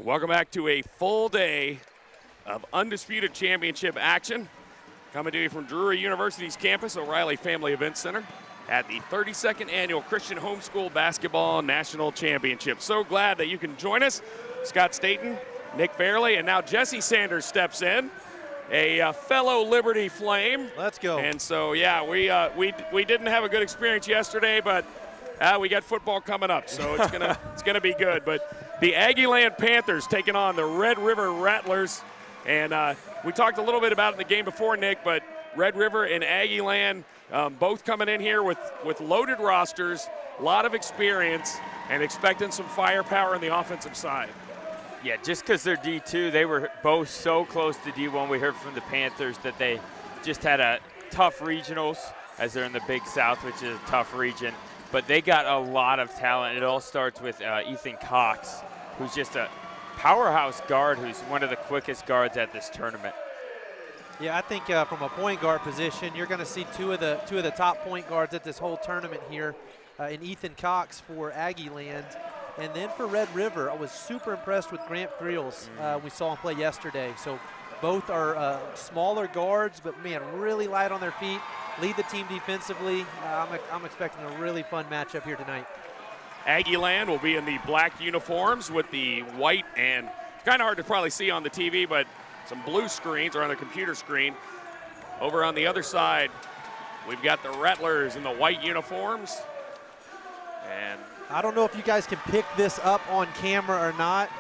Welcome back to a full day of undisputed championship action. Coming to you from Drury University's campus, O'Reilly Family Event Center, at the 32nd Annual Christian Homeschool Basketball National Championship. So glad that you can join us. Scott Staten, Nick Fairley, and now Jesse Sanders steps in, a fellow Liberty Flame. Let's go. And so, yeah, we didn't have a good experience yesterday, but we got football coming up, so it's gonna be good. But the Aggieland Panthers taking on the Red River Rattlers, and we talked a little bit about it in the game before, Nick, but Red River and Aggieland both coming in here with loaded rosters, a lot of experience, and expecting some firepower on the offensive side. Yeah, just because they're D2, they were both so close to D1. We heard from the Panthers that they just had a tough regionals, as they're in the Big South, which is a tough region. But they got a lot of talent. It all starts with Ethan Cox, who's just a powerhouse guard, who's one of the quickest guards at this tournament. Yeah, I think from a point guard position, you're going to see two of the top point guards at this whole tournament here, in Ethan Cox for Aggieland. And then for Red River, I was super impressed with Grant Creels. We saw him play yesterday. So both are smaller guards, but man, really light on their feet, lead the team defensively. I'm expecting a really fun matchup here tonight. Aggieland will be in the black uniforms with the white, and kind of hard to probably see on the TV, but some blue screens or on the computer screen. Over on the other side, we've got the Rattlers in the white uniforms. And I don't know if you guys can pick this up on camera or not,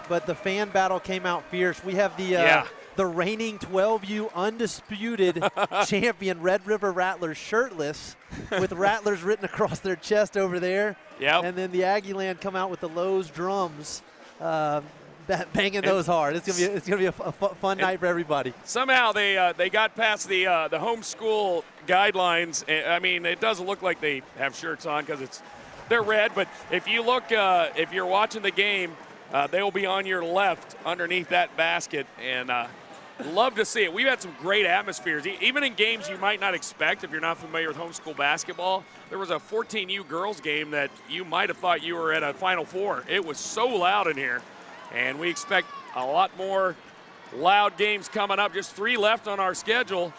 but the fan battle came out fierce. We have the reigning 12U undisputed champion Red River Rattlers shirtless with Rattlers written across their chest over there. Yep. And then the Aggieland come out with the Lowe's drums, banging those hard. It's gonna be a fun night for everybody. Somehow they got past the homeschool guidelines. I mean, it doesn't look like they have shirts on because they're red. But if you look, if you're watching the game, they will be on your left underneath that basket, and love to see it. We've had some great atmospheres, even in games you might not expect if you're not familiar with homeschool basketball. There was a 14U girls game that you might have thought you were at a Final Four. It was so loud in here, and we expect a lot more loud games coming up. Just 3 left on our schedule,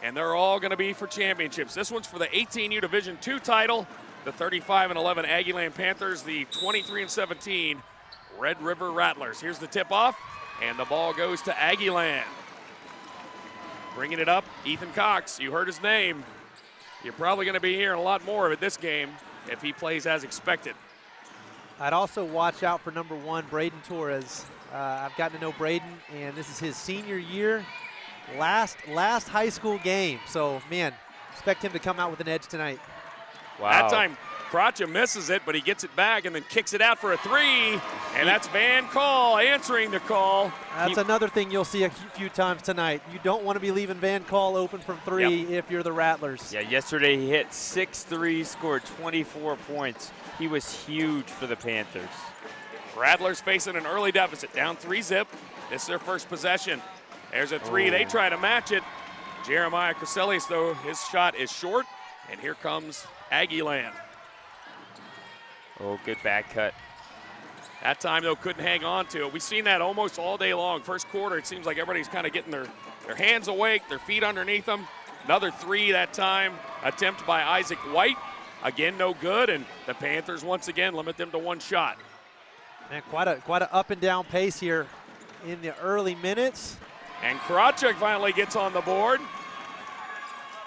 and they're all going to be for championships. This one's for the 18U Division II title, the 35-11 Aggieland Panthers, the 23-17 Red River Rattlers. Here's the tip-off, and the ball goes to Aggieland. Bringing it up, Ethan Cox. You heard his name. You're probably going to be hearing a lot more of it this game if he plays as expected. I'd also watch out for number 1, Braden Torres. I've gotten to know Braden, and this is his senior year, last high school game. So, man, expect him to come out with an edge tonight. Wow. That time, Kracha misses it, but he gets it back and then kicks it out for a 3, and that's Van Call answering the call. That's another thing you'll see a few times tonight. You don't want to be leaving Van Call open from 3 if you're the Rattlers. Yeah, yesterday he hit 6 threes, scored 24 points. He was huge for the Panthers. Rattlers facing an early deficit, down 3-zip. This is their first possession. There's a 3. They try to match it. Jeremiah Creselius, though, his shot is short, and here comes Aggieland. Oh, good back cut. That time, though, couldn't hang on to it. We've seen that almost all day long. First quarter, it seems like everybody's kind of getting their hands awake, their feet underneath them. Another 3 that time, attempt by Isaac White. Again, no good, and the Panthers once again limit them to 1 shot. Man, quite a up and down pace here in the early minutes. And Krawczyk finally gets on the board.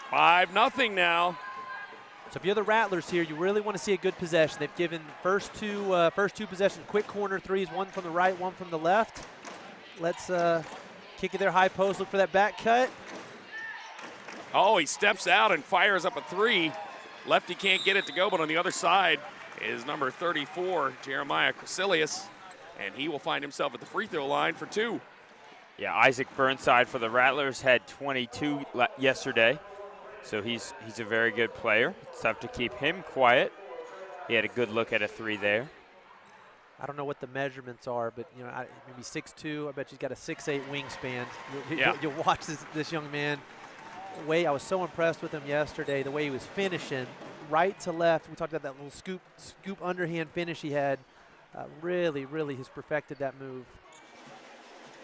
5-0 now. So if you're the Rattlers here, you really want to see a good possession. They've given first two possessions, quick corner threes, one from the right, one from the left. Let's kick it there, high post, look for that back cut. Oh, he steps out and fires up a 3. Lefty can't get it to go, but on the other side is number 34, Jeremiah Creselius, and he will find himself at the free throw line for 2. Yeah, Isaac Burnside for the Rattlers had 22 yesterday. So he's a very good player. It's tough to keep him quiet. He had a good look at a 3 there. I don't know what the measurements are, but you know, maybe 6'2". I bet he's got a 6'8" wingspan. You'll watch this young man. I was so impressed with him yesterday, the way he was finishing, right to left. We talked about that little scoop underhand finish he had. really, really has perfected that move.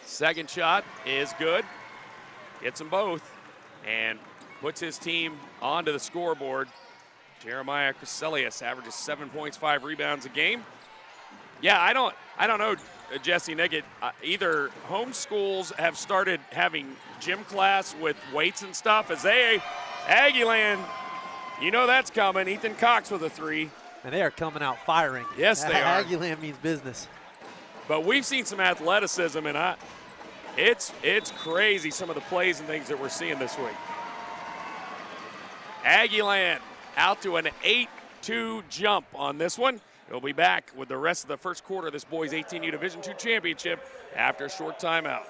Second shot is good. Gets them both and puts his team onto the scoreboard. Jeremiah Crescelius averages 7 points, 5 rebounds a game. Yeah, I don't know, Jesse Nickett. Either home schools have started having gym class with weights and stuff as Aggieland, you know that's coming. Ethan Cox with a 3. And they are coming out firing. Yes, they are. Aggieland means business. But we've seen some athleticism, and it's crazy some of the plays and things that we're seeing this week. Aggieland out to an 8-2 jump on this one. We'll be back with the rest of the first quarter of this boys 18U Division II championship after a short timeout.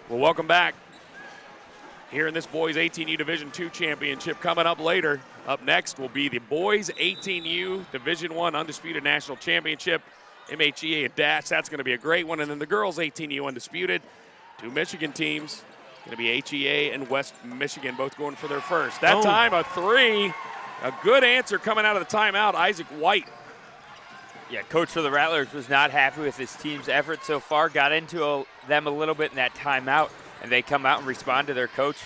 Well, welcome back here in this boys 18U Division II championship. Coming up later, up next will be the boys 18U Division I Undisputed National Championship, MHEA and Dash. That's going to be a great one. And then the girls 18U Undisputed, 2 Michigan teams, going to be HEA and West Michigan, both going for their first. That time, a 3. A good answer coming out of the timeout, Isaac White. Yeah, coach for the Rattlers was not happy with his team's effort so far. Got into them a little bit in that timeout, and they come out and respond to their coach.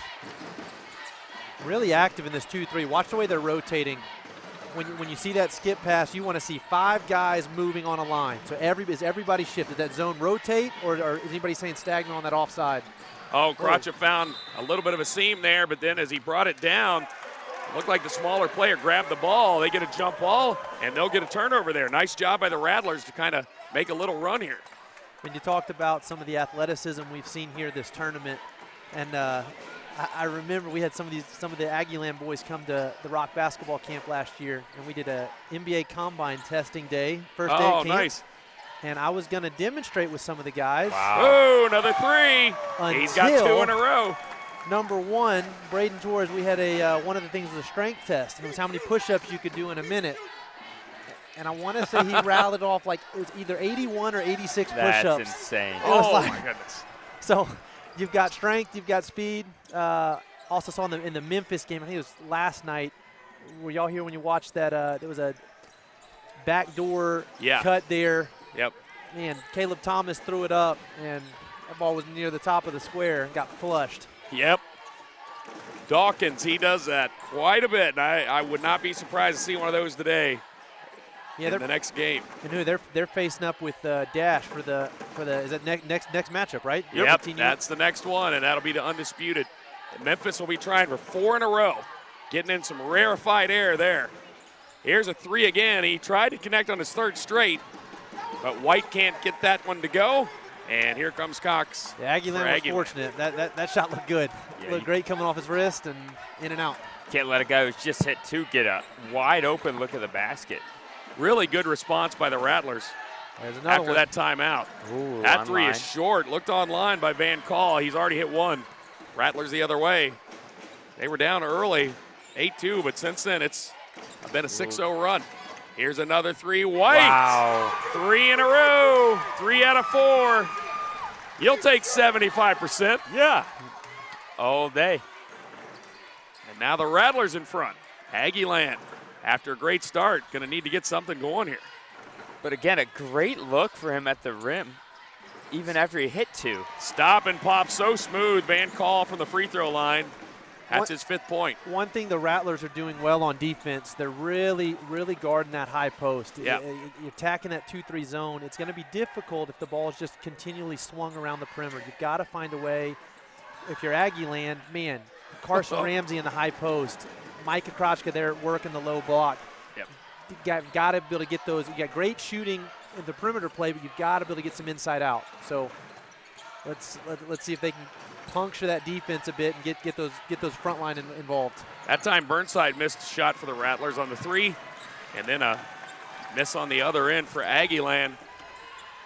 Really active in this 2-3. Watch the way they're rotating. When you see that skip pass, you want to see 5 guys moving on a line. So is everybody shifted? Did that zone rotate, or is anybody saying stagnant on that offside? Oh, Kracha found a little bit of a seam there, but then as he brought it down, looked like the smaller player grabbed the ball. They get a jump ball, and they'll get a turnover there. Nice job by the Rattlers to kind of make a little run here. When you talked about some of the athleticism we've seen here this tournament, and I remember we had some of the Aggieland boys come to the Rock basketball camp last year, and we did a NBA Combine testing day, first day of camp. Nice. And I was going to demonstrate with some of the guys. Wow. Oh, another 3. He's got 2 in a row. Number 1, Braden Torres, we had one of the things was a strength test. And it was how many push-ups you could do in a minute. And I want to say he rattled off like it was either 81 or 86 push-ups. That's insane. Oh, my goodness. So you've got strength, you've got speed. Also saw in the Memphis game, I think it was last night. Were y'all here when you watched that? There was a backdoor cut there. Yep. Man, Caleb Thomas threw it up, and that ball was near the top of the square and got flushed. Yep. Dawkins, he does that quite a bit, and I would not be surprised to see one of those today in the next game. And who they're facing up with Dash for the is that next matchup, right? Yep, that's the next one, and that'll be the undisputed. And Memphis will be trying for 4 in a row, getting in some rarefied air there. Here's a 3 again. He tried to connect on his 3rd straight, but White can't get that one to go. And here comes Cox. Yeah, Aggieland was fortunate. That shot looked good. Yeah, looked great coming off his wrist and in and out. Can't let a guy who's just hit 2 get a wide open look at the basket. Really good response by the Rattlers after that timeout. Ooh, that 3 online. is short. Looked online by Van Call. He's already hit 1. Rattlers the other way. They were down early, 8-2, but since then it's been a 6-0 run. Here's another 3. White. Wow. 3 in a row. 3 out of 4. You'll take 75%. Yeah. All day. And now the Rattlers in front. Aggieland, after a great start, going to need to get something going here. But again, a great look for him at the rim, even after he hit 2. Stop and pop so smooth. Van Call from the free throw line. That's his 5th point. One thing the Rattlers are doing well on defense, they're really, really guarding that high post. Yeah. You're attacking that 2-3 zone. It's going to be difficult if the ball is just continually swung around the perimeter. You've got to find a way. If you're Aggieland, man, Carson Ramsey in the high post, Micah Krochka there working the low block. Yep. You've got to be able to get those. You got great shooting in the perimeter play, but you've got to be able to get some inside out. So let's see if they can puncture that defense a bit and get those front line involved. That time Burnside missed a shot for the Rattlers on the 3, and then a miss on the other end for Aggieland.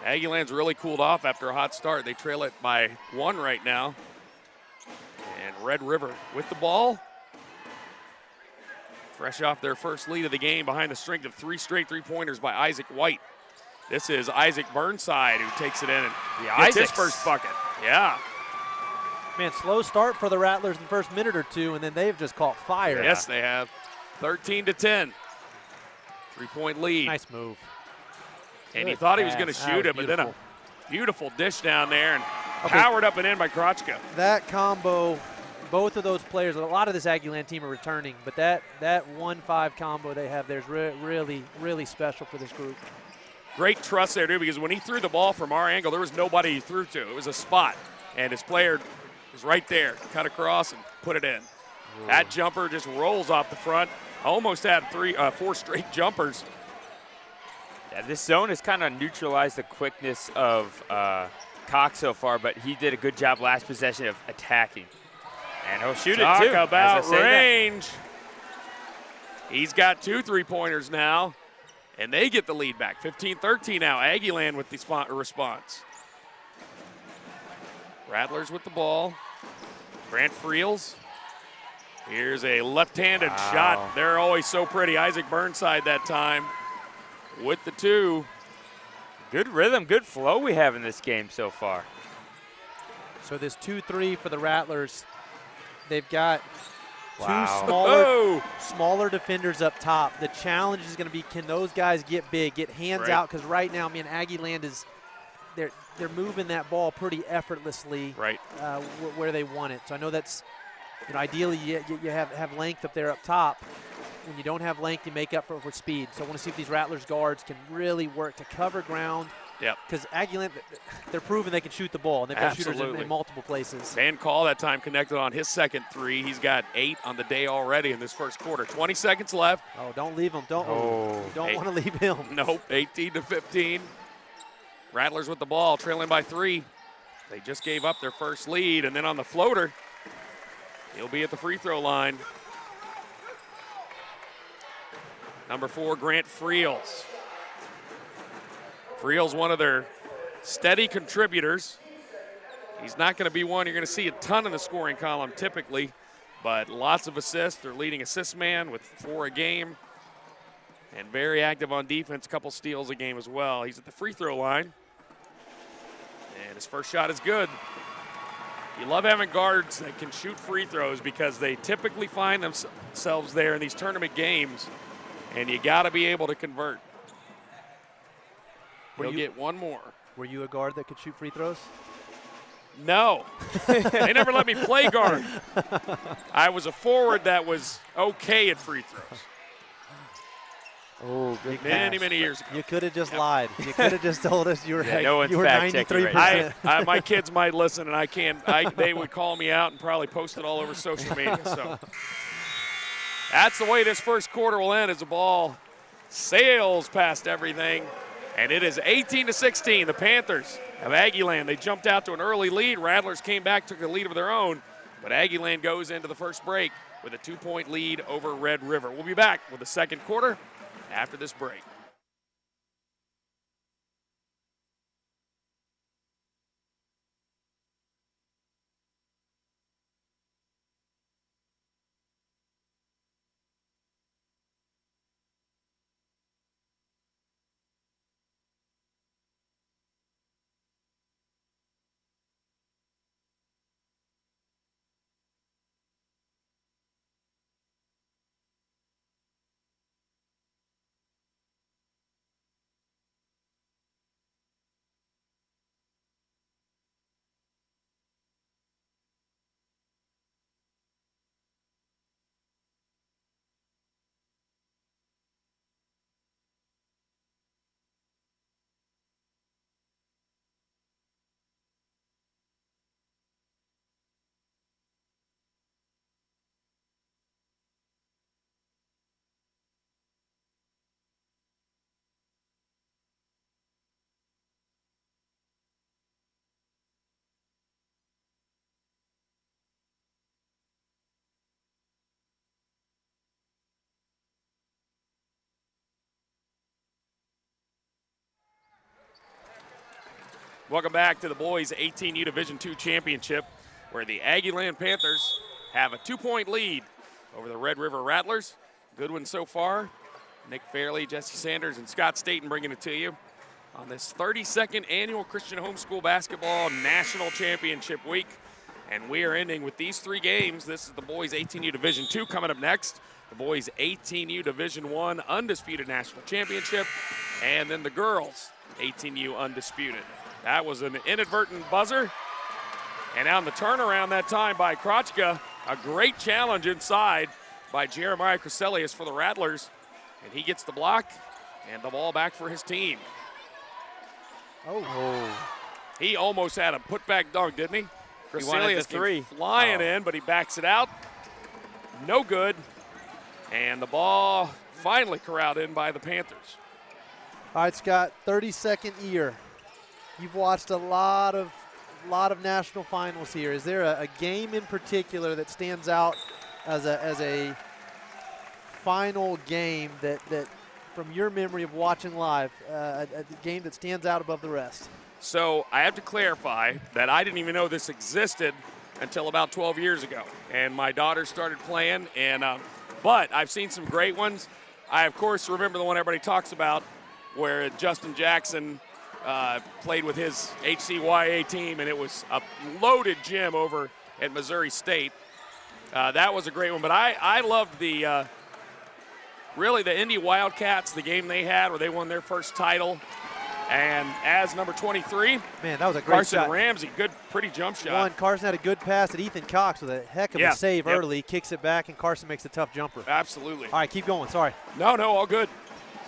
Aggieland's really cooled off after a hot start. They trail it by 1 right now. And Red River with the ball. Fresh off their first lead of the game behind the strength of 3 straight three-pointers by Isaac White. This is Isaac Burnside who takes it in and gets his first bucket. Yeah. Man, slow start for the Rattlers in the first minute or two, and then they've just caught fire. Yes, they have. 13-10. 3-point lead. Nice move. And he thought he was going to shoot it, but then a beautiful dish down there and powered up and in by Krochka. That combo, both of those players, a lot of this Aggieland team are returning, but that 1-5 combo they have there is really, really special for this group. Great trust there, too, because when he threw the ball from our angle, there was nobody he threw to. It was a spot, and his player was right there, cut across and put it in. Ooh. That jumper just rolls off the front. Almost had 4 straight jumpers. Yeah, this zone has kind of neutralized the quickness of Cox so far, but he did a good job last possession of attacking. And he'll shoot it too. Talk about range. He's got 2 3-pointers now, and they get the lead back. 15-13 now. Aggieland with the response. Rattlers with the ball. Grant Friels. Here's a left-handed shot. They're always so pretty. Isaac Burnside that time with the 2. Good rhythm, good flow we have in this game so far. So this 2-3 for the Rattlers. They've got 2 smaller defenders up top. The challenge is going to be, can those guys get big, get hands out? Because right now, man, Aggieland is they're moving that ball pretty effortlessly where they want it. So I know that's, ideally you have length up there up top. When you don't have length, you make up for speed. So I want to see if these Rattlers guards can really work to cover ground. Yep. Because Aggieland, they're proving they can shoot the ball, and they've got shooters in multiple places. Van Call that time connected on his second 3. He's got 8 on the day already in this first quarter. 20 seconds left. Oh, don't leave him. Don't want to leave him. Nope, 18-15. Rattlers with the ball, trailing by 3. They just gave up their first lead, and then on the floater, he'll be at the free throw line. Number 4, Grant Friels. Friels, one of their steady contributors. He's not going to be one you're going to see a ton in the scoring column typically, but lots of assists. They're leading assist man with 4 a game, and very active on defense, a couple steals a game as well. He's at the free throw line, and his first shot is good. You love having guards that can shoot free throws because they typically find themselves there in these tournament games, and you got to be able to convert. He'll get 1 more. Were you a guard that could shoot free throws? No. They never let me play guard. I was a forward that was okay at free throws. Oh, good many years ago. You could have just lied. You could have just told us you were, no one's you were 93%. Right. My kids might listen, and I can't. They would call me out and probably post it all over social media. So that's the way this first quarter will end, as the ball sails past everything. And it is 18-16. The Panthers of Aggieland, they jumped out to an early lead. Rattlers came back, took a lead of their own. But Aggieland goes into the first break with a 2-point lead over Red River. We'll be back with the second quarter after this break. Welcome back to the boys 18U Division II Championship, where the Aggieland Panthers have a 2-point lead over the Red River Rattlers. Good one so far. Nick Fairley, Jesse Sanders, and Scott Staten bringing it to you on this 32nd annual Christian Homeschool Basketball National Championship Week. And we are ending with these 3 games. This is the boys 18U Division II coming up next. The boys 18U Division I Undisputed National Championship. And then the girls 18U Undisputed. That was an inadvertent buzzer. And on the turnaround that time by Krochka, a great challenge inside by Jeremiah Crescelius for the Rattlers. And he gets the block and the ball back for his team. Oh. He almost had a putback dunk, didn't he? He wanted the three. Flying in, but he backs it out. No good. And the ball finally corralled in by the Panthers. All right, Scott, 32nd year. You've watched a lot of national finals here. Is there a game in particular that stands out as a final game that from your memory of watching live, a game that stands out above the rest? So I have to clarify that I didn't even know this existed until about 12 years ago. And my daughter started playing, but I've seen some great ones. I, of course, remember the one everybody talks about where Justin Jackson played with his HCYA team, and it was a loaded gym over at Missouri State. That was a great one. But I loved really the Indy Wildcats, the game they had where they won their first title. And as number 23, man, that was a great Carson shot. Ramsey, good, pretty jump shot. Carson had a good pass at Ethan Cox with a heck of a save early. Kicks it back, and Carson makes a tough jumper. Absolutely. All right, keep going. Sorry. No, all good.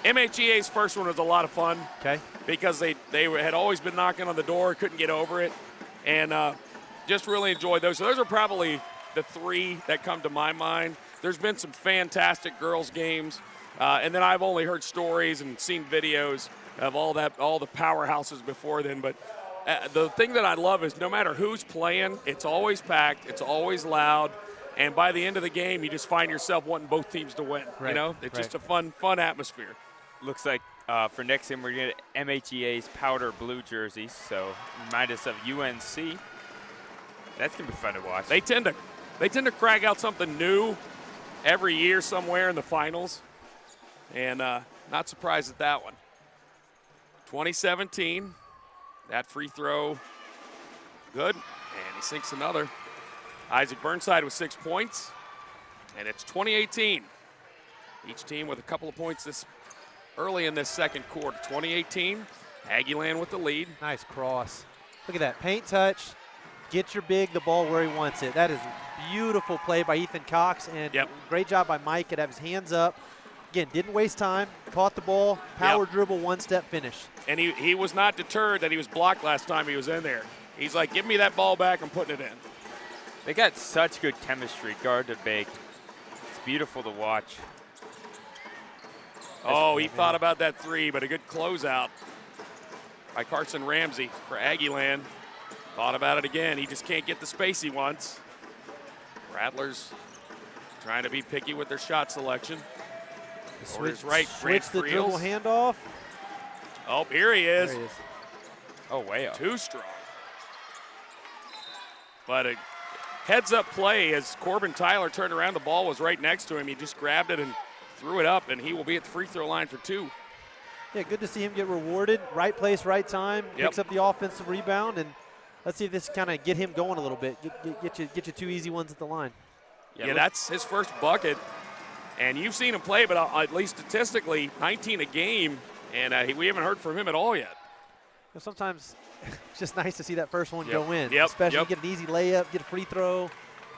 MHEA's first one was a lot of fun. Okay. Because they had always been knocking on the door, couldn't get over it, and just really enjoyed those. So those are probably the 3 that come to my mind. There's been some fantastic girls games, and then I've only heard stories and seen videos of all the powerhouses before then. But the thing that I love is no matter who's playing, it's always packed, it's always loud, and by the end of the game, you just find yourself wanting both teams to win. Right. You know, it's just a fun atmosphere. Looks like for next game we're going to get MHEA's powder blue jerseys, so remind us of UNC. That's going to be fun to watch. They tend to crack out something new every year somewhere in the finals, and not surprised at that one. 2017, that free throw, good, and he sinks another. Isaac Burnside with 6 points, and it's 2018. Each team with a couple of points early in this second quarter. 2018, Aggieland with the lead. Nice cross. Look at that, paint touch. Get your big the ball where he wants it. That is beautiful play by Ethan Cox, and great job by Mike to have his hands up. Again, didn't waste time, caught the ball, power dribble, one-step finish. And he was not deterred that he was blocked last time he was in there. He's like, give me that ball back, I'm putting it in. They got such good chemistry, guard to big. It's beautiful to watch. Oh, he thought about that 3, but a good closeout by Carson Ramsey for Aggieland. Thought about it again. He just can't get the space he wants. Rattlers trying to be picky with their shot selection. Switch the dribble handoff. Oh, here he is. There he is. Oh, way up. Too strong. But a heads-up play as Corbin Tyler turned around. The ball was right next to him. He just grabbed it and threw it up, and he will be at the free throw line for 2. Yeah, good to see him get rewarded. Right place, right time. Picks up the offensive rebound, and let's see if this kind of get him going a little bit. Get you 2 easy ones at the line. Yeah, that's his first bucket. And you've seen him play, but at least statistically, 19 a game, and we haven't heard from him at all yet. Sometimes it's just nice to see that first one go in, Yep. especially get an easy layup, get a free throw,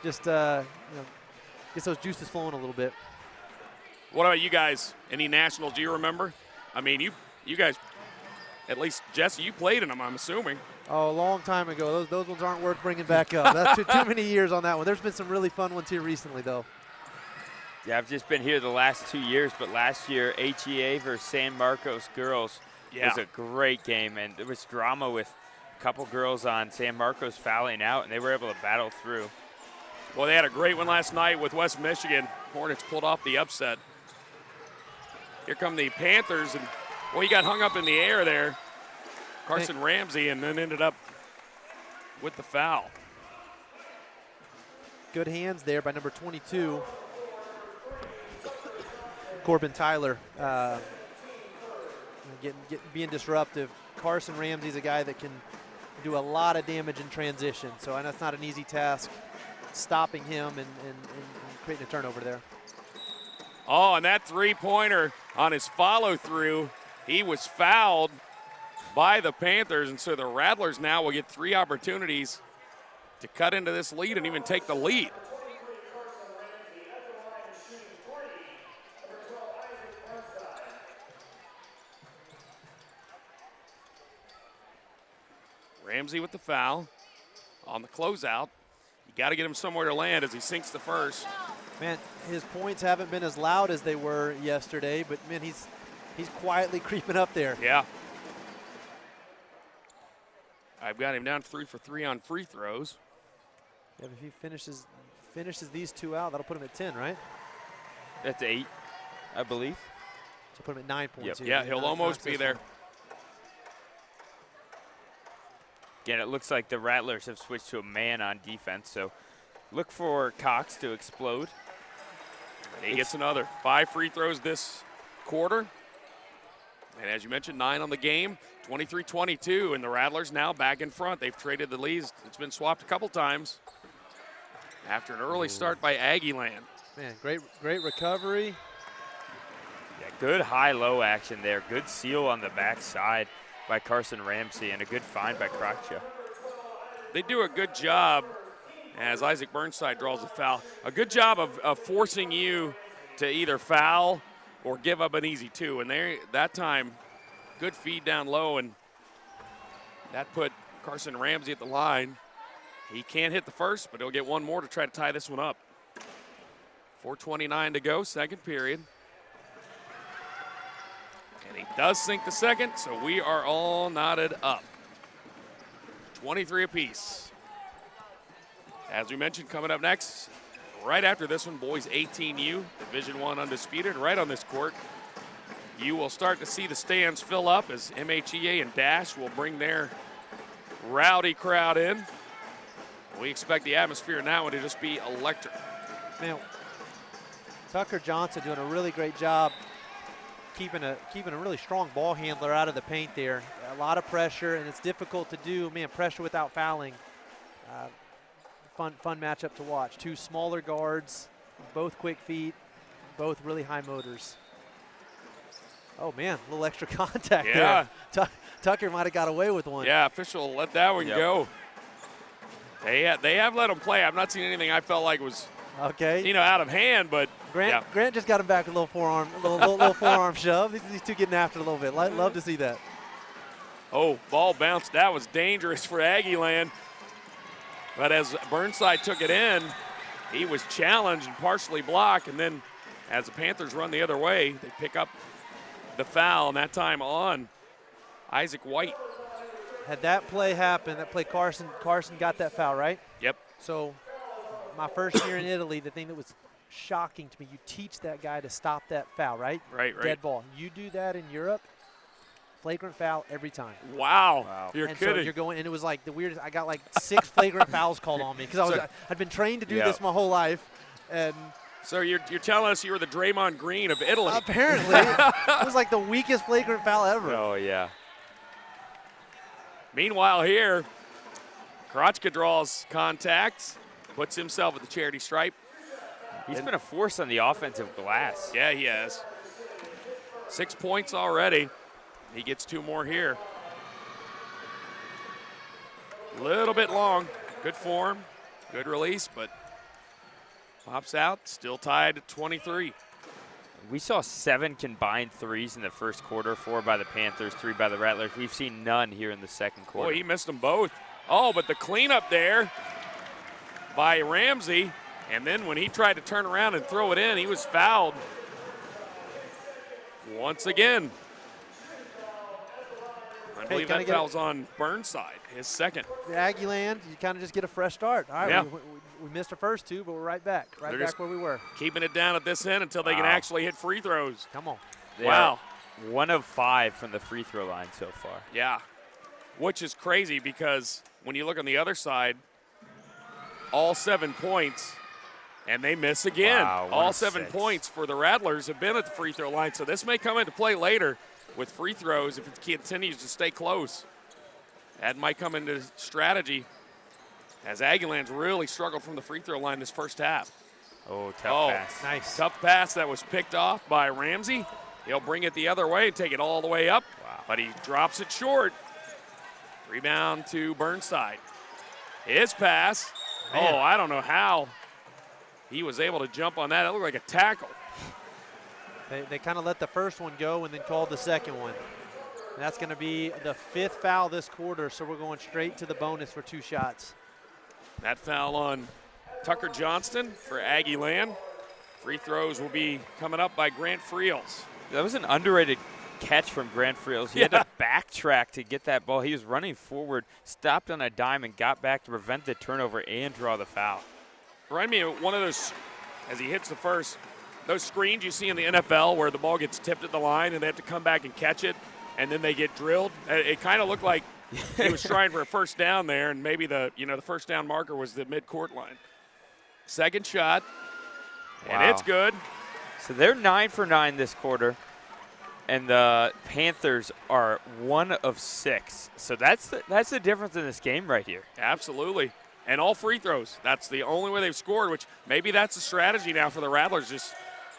just gets those juices flowing a little bit. What about you guys? Any nationals do you remember? I mean, you guys, at least Jesse, you played in them, I'm assuming. Oh, a long time ago. Those ones aren't worth bringing back up. That's too many years on that one. There's been some really fun ones here recently, though. Yeah, I've just been here the last 2 years, but last year, HEA versus San Marcos girls was a great game, and there was drama with a couple girls on San Marcos fouling out, and they were able to battle through. Well, they had a great one last night with West Michigan. Hornets pulled off the upset. Here come the Panthers, and he got hung up in the air there. Carson Ramsey, and then ended up with the foul. Good hands there by number 22, Corbin Tyler, being disruptive. Carson Ramsey's a guy that can do a lot of damage in transition, so I know it's not an easy task stopping him and creating a turnover there. Oh, and that three-pointer on his follow-through, he was fouled by the Panthers, and so the Rattlers now will get 3 opportunities to cut into this lead and even take the lead. Ramsey with the foul on the closeout. You got to get him somewhere to land as he sinks the first. Man, his points haven't been as loud as they were yesterday, but man, he's quietly creeping up there. Yeah. I've got him down 3 for 3 on free throws. Yeah, if he finishes these 2 out, that'll put him at 10, right? That's 8, I believe. So put him at 9 points. Yep. Yeah, he'll almost be there. Again, it looks like the Rattlers have switched to a man on defense, so look for Cox to explode. And he gets another 5 free throws this quarter. And as you mentioned, 9 on the game, 23-22, and the Rattlers now back in front. They've traded the leads. It's been swapped a couple times after an early start by Aggieland. Man, great recovery. Yeah, good high-low action there. Good seal on the backside by Carson Ramsey, and a good find by Krokcha. They do a good job, as Isaac Burnside draws a foul, a good job of forcing you to either foul or give up an easy 2. And that time, good feed down low, and that put Carson Ramsey at the line. He can't hit the first, but he'll get 1 more to try to tie this one up. 4:29 to go, second period. And he does sink the second, so we are all knotted up. 23 apiece. As we mentioned, coming up next, right after this one, boys 18U, Division I undisputed, right on this court. You will start to see the stands fill up as MHEA and Dash will bring their rowdy crowd in. We expect the atmosphere now to just be electric. Man, Tucker Johnson doing a really great job keeping a really strong ball handler out of the paint there. A lot of pressure, and it's difficult to do. Man, pressure without fouling. Fun matchup to watch. 2 smaller guards, both quick feet, both really high motors. Oh man, a little extra contact there. Tucker might have got away with one. Yeah, official let that one go. They have let him play. I've not seen anything I felt like was out of hand, but Grant just got him back a little forearm, little forearm shove. These 2 getting after it a little bit. Love to see that. Oh, ball bounced. That was dangerous for Aggieland. But as Burnside took it in, he was challenged and partially blocked. And then as the Panthers run the other way, they pick up the foul, and that time on Isaac White. Had that play happen, Carson got that foul, right? Yep. So my first year in Italy, the thing that was shocking to me, you teach that guy to stop that foul, right? Right. Dead ball. You do that in Europe, flagrant foul every time. Wow. You're kidding. So you're going, and it was like the weirdest. I got like 6 flagrant fouls called on me because I'd been trained to do this my whole life, and. So you're telling us you were the Draymond Green of Italy? Apparently. It was like the weakest flagrant foul ever. Oh, yeah. Meanwhile here, Krokcha draws contact, puts himself at the charity stripe. He's been a force on the offensive glass. Yeah, he has. 6 points already. He gets 2 more here. A little bit long. Good form, good release, but pops out, still tied at 23. We saw 7 combined threes in the first quarter, 4 by the Panthers, 3 by the Rattlers. We've seen none here in the second quarter. Boy, he missed them both. Oh, but the cleanup there by Ramsey, and then when he tried to turn around and throw it in, he was fouled once again. I believe that foul's on Burnside, his second. Aggieland, you kind of just get a fresh start. All right, yeah. We missed our first 2, but we're right back where we were. Keeping it down at this end until they can actually hit free throws. Come on. Wow. 1 of 5 from the free throw line so far. Yeah. which is crazy because when you look on the other side, all 7 points, and they miss again. Wow, all 7 points for the Rattlers have been at the free throw line, so this may come into play later with free throws if it continues to stay close. That might come into strategy as Aggieland's really struggled from the free throw line this first half. Oh, tough pass. Nice. Tough pass that was picked off by Ramsey. He'll bring it the other way and take it all the way up, but he drops it short. Rebound to Burnside. His pass. Man. Oh, I don't know how he was able to jump on that. It looked like a tackle. They kind of let the first one go and then called the second one. And that's going to be the 5th foul this quarter, so we're going straight to the bonus for 2 shots. That foul on Tucker Johnston for Aggieland. Free throws will be coming up by Grant Friels. That was an underrated catch from Grant Friels. He had to backtrack to get that ball. He was running forward, stopped on a dime, and got back to prevent the turnover and draw the foul. Remind me of one of those, as he hits the first, those screens you see in the NFL where the ball gets tipped at the line and they have to come back and catch it, and then they get drilled. It kind of looked like he was trying for a first down there, and maybe the first down marker was the midcourt line. Second shot, and it's good. So they're 9 for 9 this quarter, and the Panthers are 1 of 6. So that's the difference in this game right here. Absolutely. And all free throws. That's the only way they've scored, which maybe that's the strategy now for the Rattlers. Just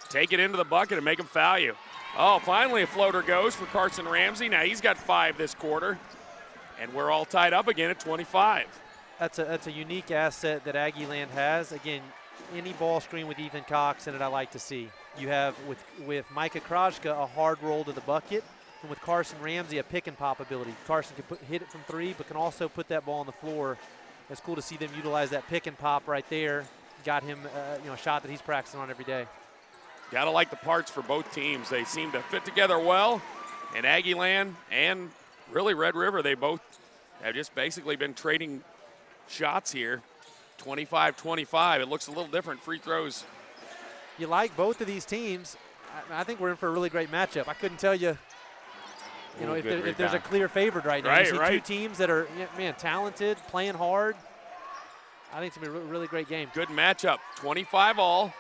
take it into the bucket and make them foul you. Oh, finally a floater goes for Carson Ramsey. Now he's got 5 this quarter, and we're all tied up again at 25. That's a unique asset that Aggieland has. Again, any ball screen with Ethan Cox in it I like to see. You have with Micah Krajka a hard roll to the bucket, and with Carson Ramsey a pick and pop ability. Carson can hit it from 3, but can also put that ball on the floor. It's cool to see them utilize that pick and pop right there. Got him a shot that he's practicing on every day. Gotta like the parts for both teams. They seem to fit together well, and Aggieland and really Red River, they both have just basically been trading shots here. 25-25. It looks a little different. Free throws. You like both of these teams. I think we're in for a really great matchup. I couldn't tell you, if there's a clear favorite right now. You see 2 teams that are, talented, playing hard. I think it's going to be a really great game. Good matchup. 25-all.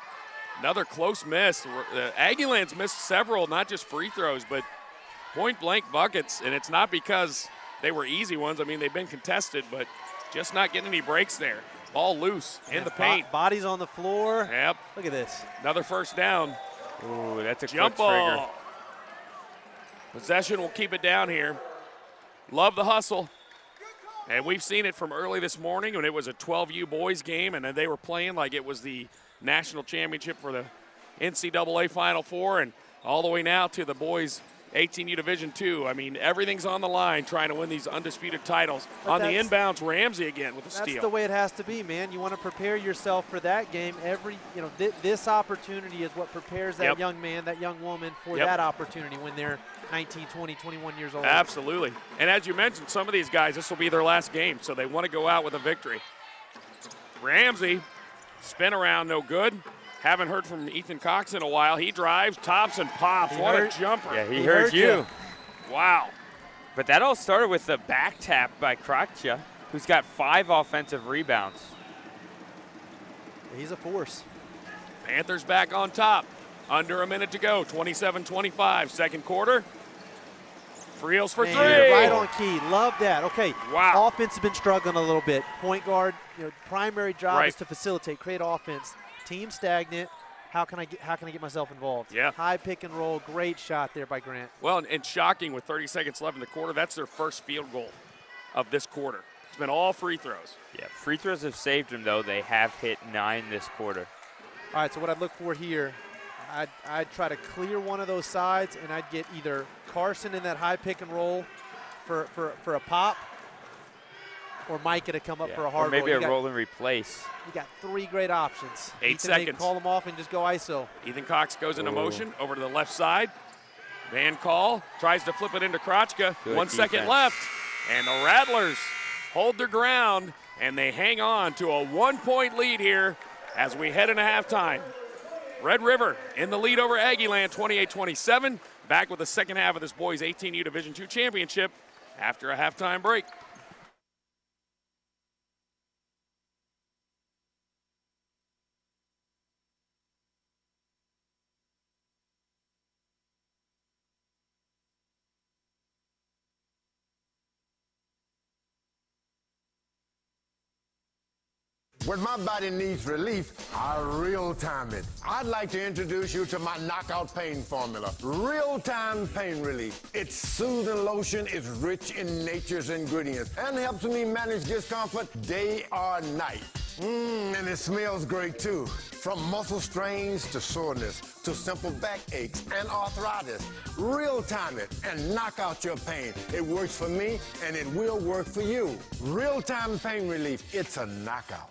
Another close miss. Aggieland's missed several, not just free throws, but point-blank buckets, and it's not because they were easy ones. I mean, they've been contested, but just not getting any breaks there. Ball loose in the paint. Bodies on the floor. Yep. Look at this. Another first down. Ooh, that's a jump quick trigger. ball. Possession will keep it down here. Love the hustle. And we've seen it from early this morning when it was a 12U boys game, and then they were playing like it was the national championship for the NCAA Final Four, and all the way now to the boys 18U Division II. I mean, everything's on the line trying to win these undisputed titles. But on the inbounds, Ramsey again with a steal. That's the way it has to be, man. You want to prepare yourself for that game. This opportunity is what prepares that young man, that young woman for that opportunity when they're 19, 20, 21 years old. Absolutely. And as you mentioned, some of these guys, this will be their last game, so they want to go out with a victory. Ramsey, spin around, no good. Haven't heard from Ethan Cox in a while. He drives, tops, and pops. What a jumper. Yeah, he heard you. Wow. But that all started with the back tap by Krakcha, who's got 5 offensive rebounds. He's a force. Panthers back on top. Under a minute to go, 27-25, second quarter. Friels for 3. Right on key. Love that. Okay. Wow. Offense has been struggling a little bit. Point guard, primary job is to facilitate, create offense. Team stagnant. How can I get myself involved? Yeah. High pick and roll. Great shot there by Grant. Well, and shocking with 30 seconds left in the quarter, that's their first field goal of this quarter. It's been all free throws. Yeah, free throws have saved them, though. They have hit 9 this quarter. All right, so what I'd look for here, I'd try to clear one of those sides, and I'd get either Carson in that high pick and roll for a pop, or Micah to come up for a hard or maybe roll. a roll and replace. You got 3 great options. 8 seconds. Call them off and just go ISO. Ethan Cox goes into motion over to the left side. Van Call tries to flip it into Krakcha. Good 1 second defense. left. And the Rattlers hold their ground, and they hang on to a 1-point lead here as we head into halftime. Red River in the lead over Aggieland, 28-27. Back with the second half of this boys 18U Division II championship after a halftime break. When my body needs relief, I real-time it. I'd like to introduce you to my knockout pain formula, real-time pain relief. Its soothing lotion is rich in nature's ingredients and helps me manage discomfort day or night. And it smells great too. From muscle strains to soreness to simple back aches and arthritis. Real-time it and knock out your pain. It works for me and it will work for you. Real-time pain relief, it's a knockout.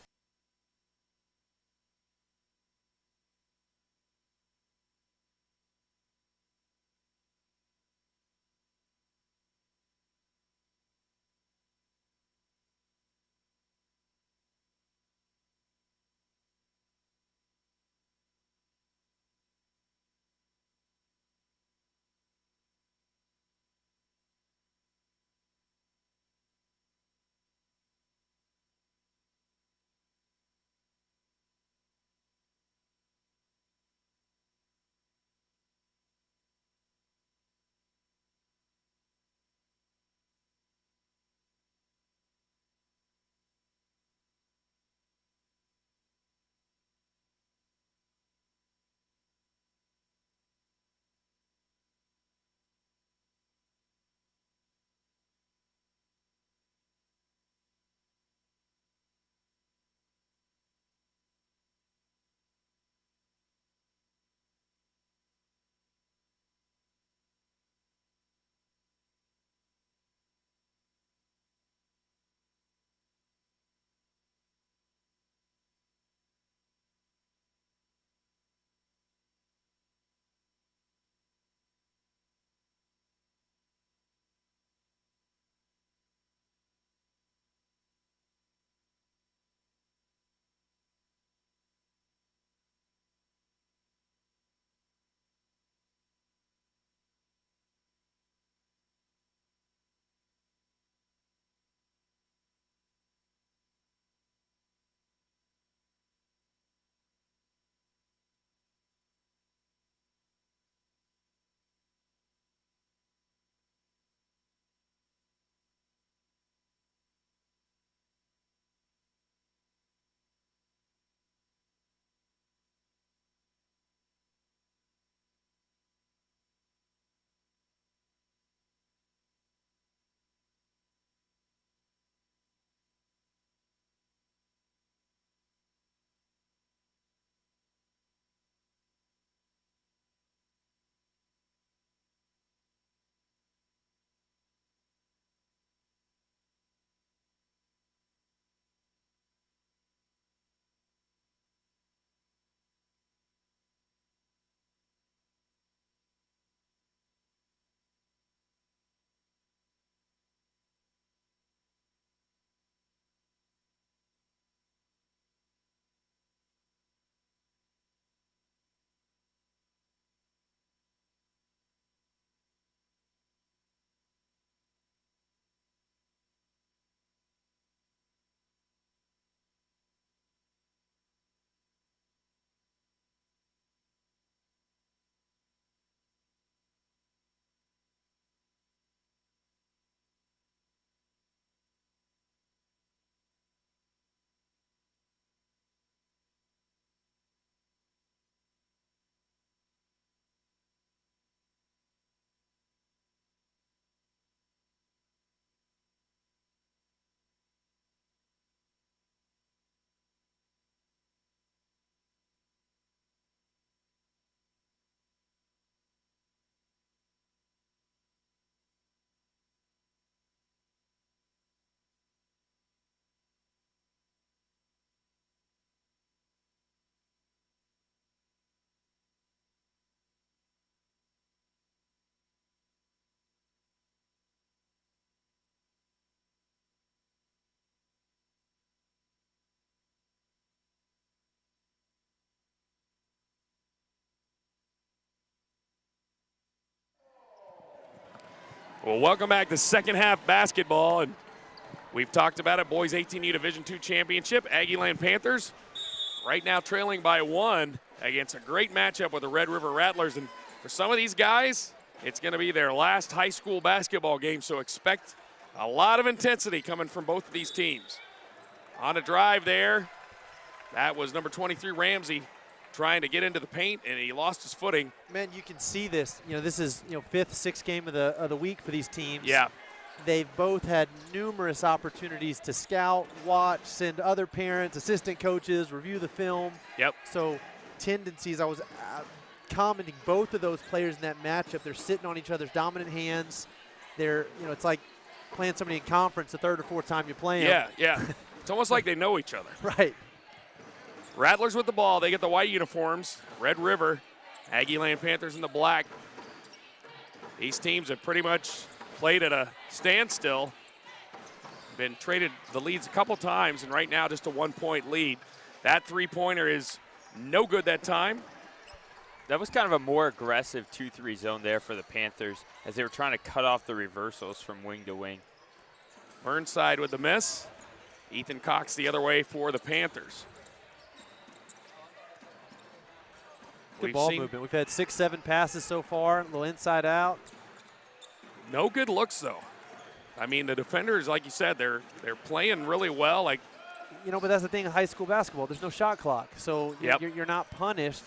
Well, welcome back to second half basketball, and we've talked about it. Boys 18U Division II Championship, Aggieland Panthers right now trailing by 1 against a great matchup with the Red River Rattlers. And for some of these guys, it's going to be their last high school basketball game, so expect a lot of intensity coming from both of these teams. On a drive there, that was number 23, Ramsey, trying to get into the paint, and he lost his footing. Man, you can see this. You know, this is, you know, 5th, 6th game of the week for these teams. Yeah. They've both had numerous opportunities to scout, watch, send other parents, assistant coaches, review the film. Yep. So tendencies, I was commenting both of those players in that matchup. They're sitting on each other's dominant hands. They're, you know, it's like playing somebody in conference the 3rd or 4th time you play them. Yeah, yeah. It's almost like they know each other. Right. Rattlers with the ball. They get the white uniforms. Red River, Aggieland Panthers in the black. These teams have pretty much played at a standstill. Been traded the leads a couple times, and right now just a 1-point lead. That three-pointer is no good that time. That was kind of a more aggressive 2-3 zone there for the Panthers as they were trying to cut off the reversals from wing to wing. Burnside with the miss. Ethan Cox the other way for the Panthers. Good ball movement. We've had 6-7 passes so far, a little inside out. No good looks, though. I mean, the defenders, like you said, they're playing really well. Like, you know, but that's the thing in high school basketball. There's no shot clock, so you're not punished.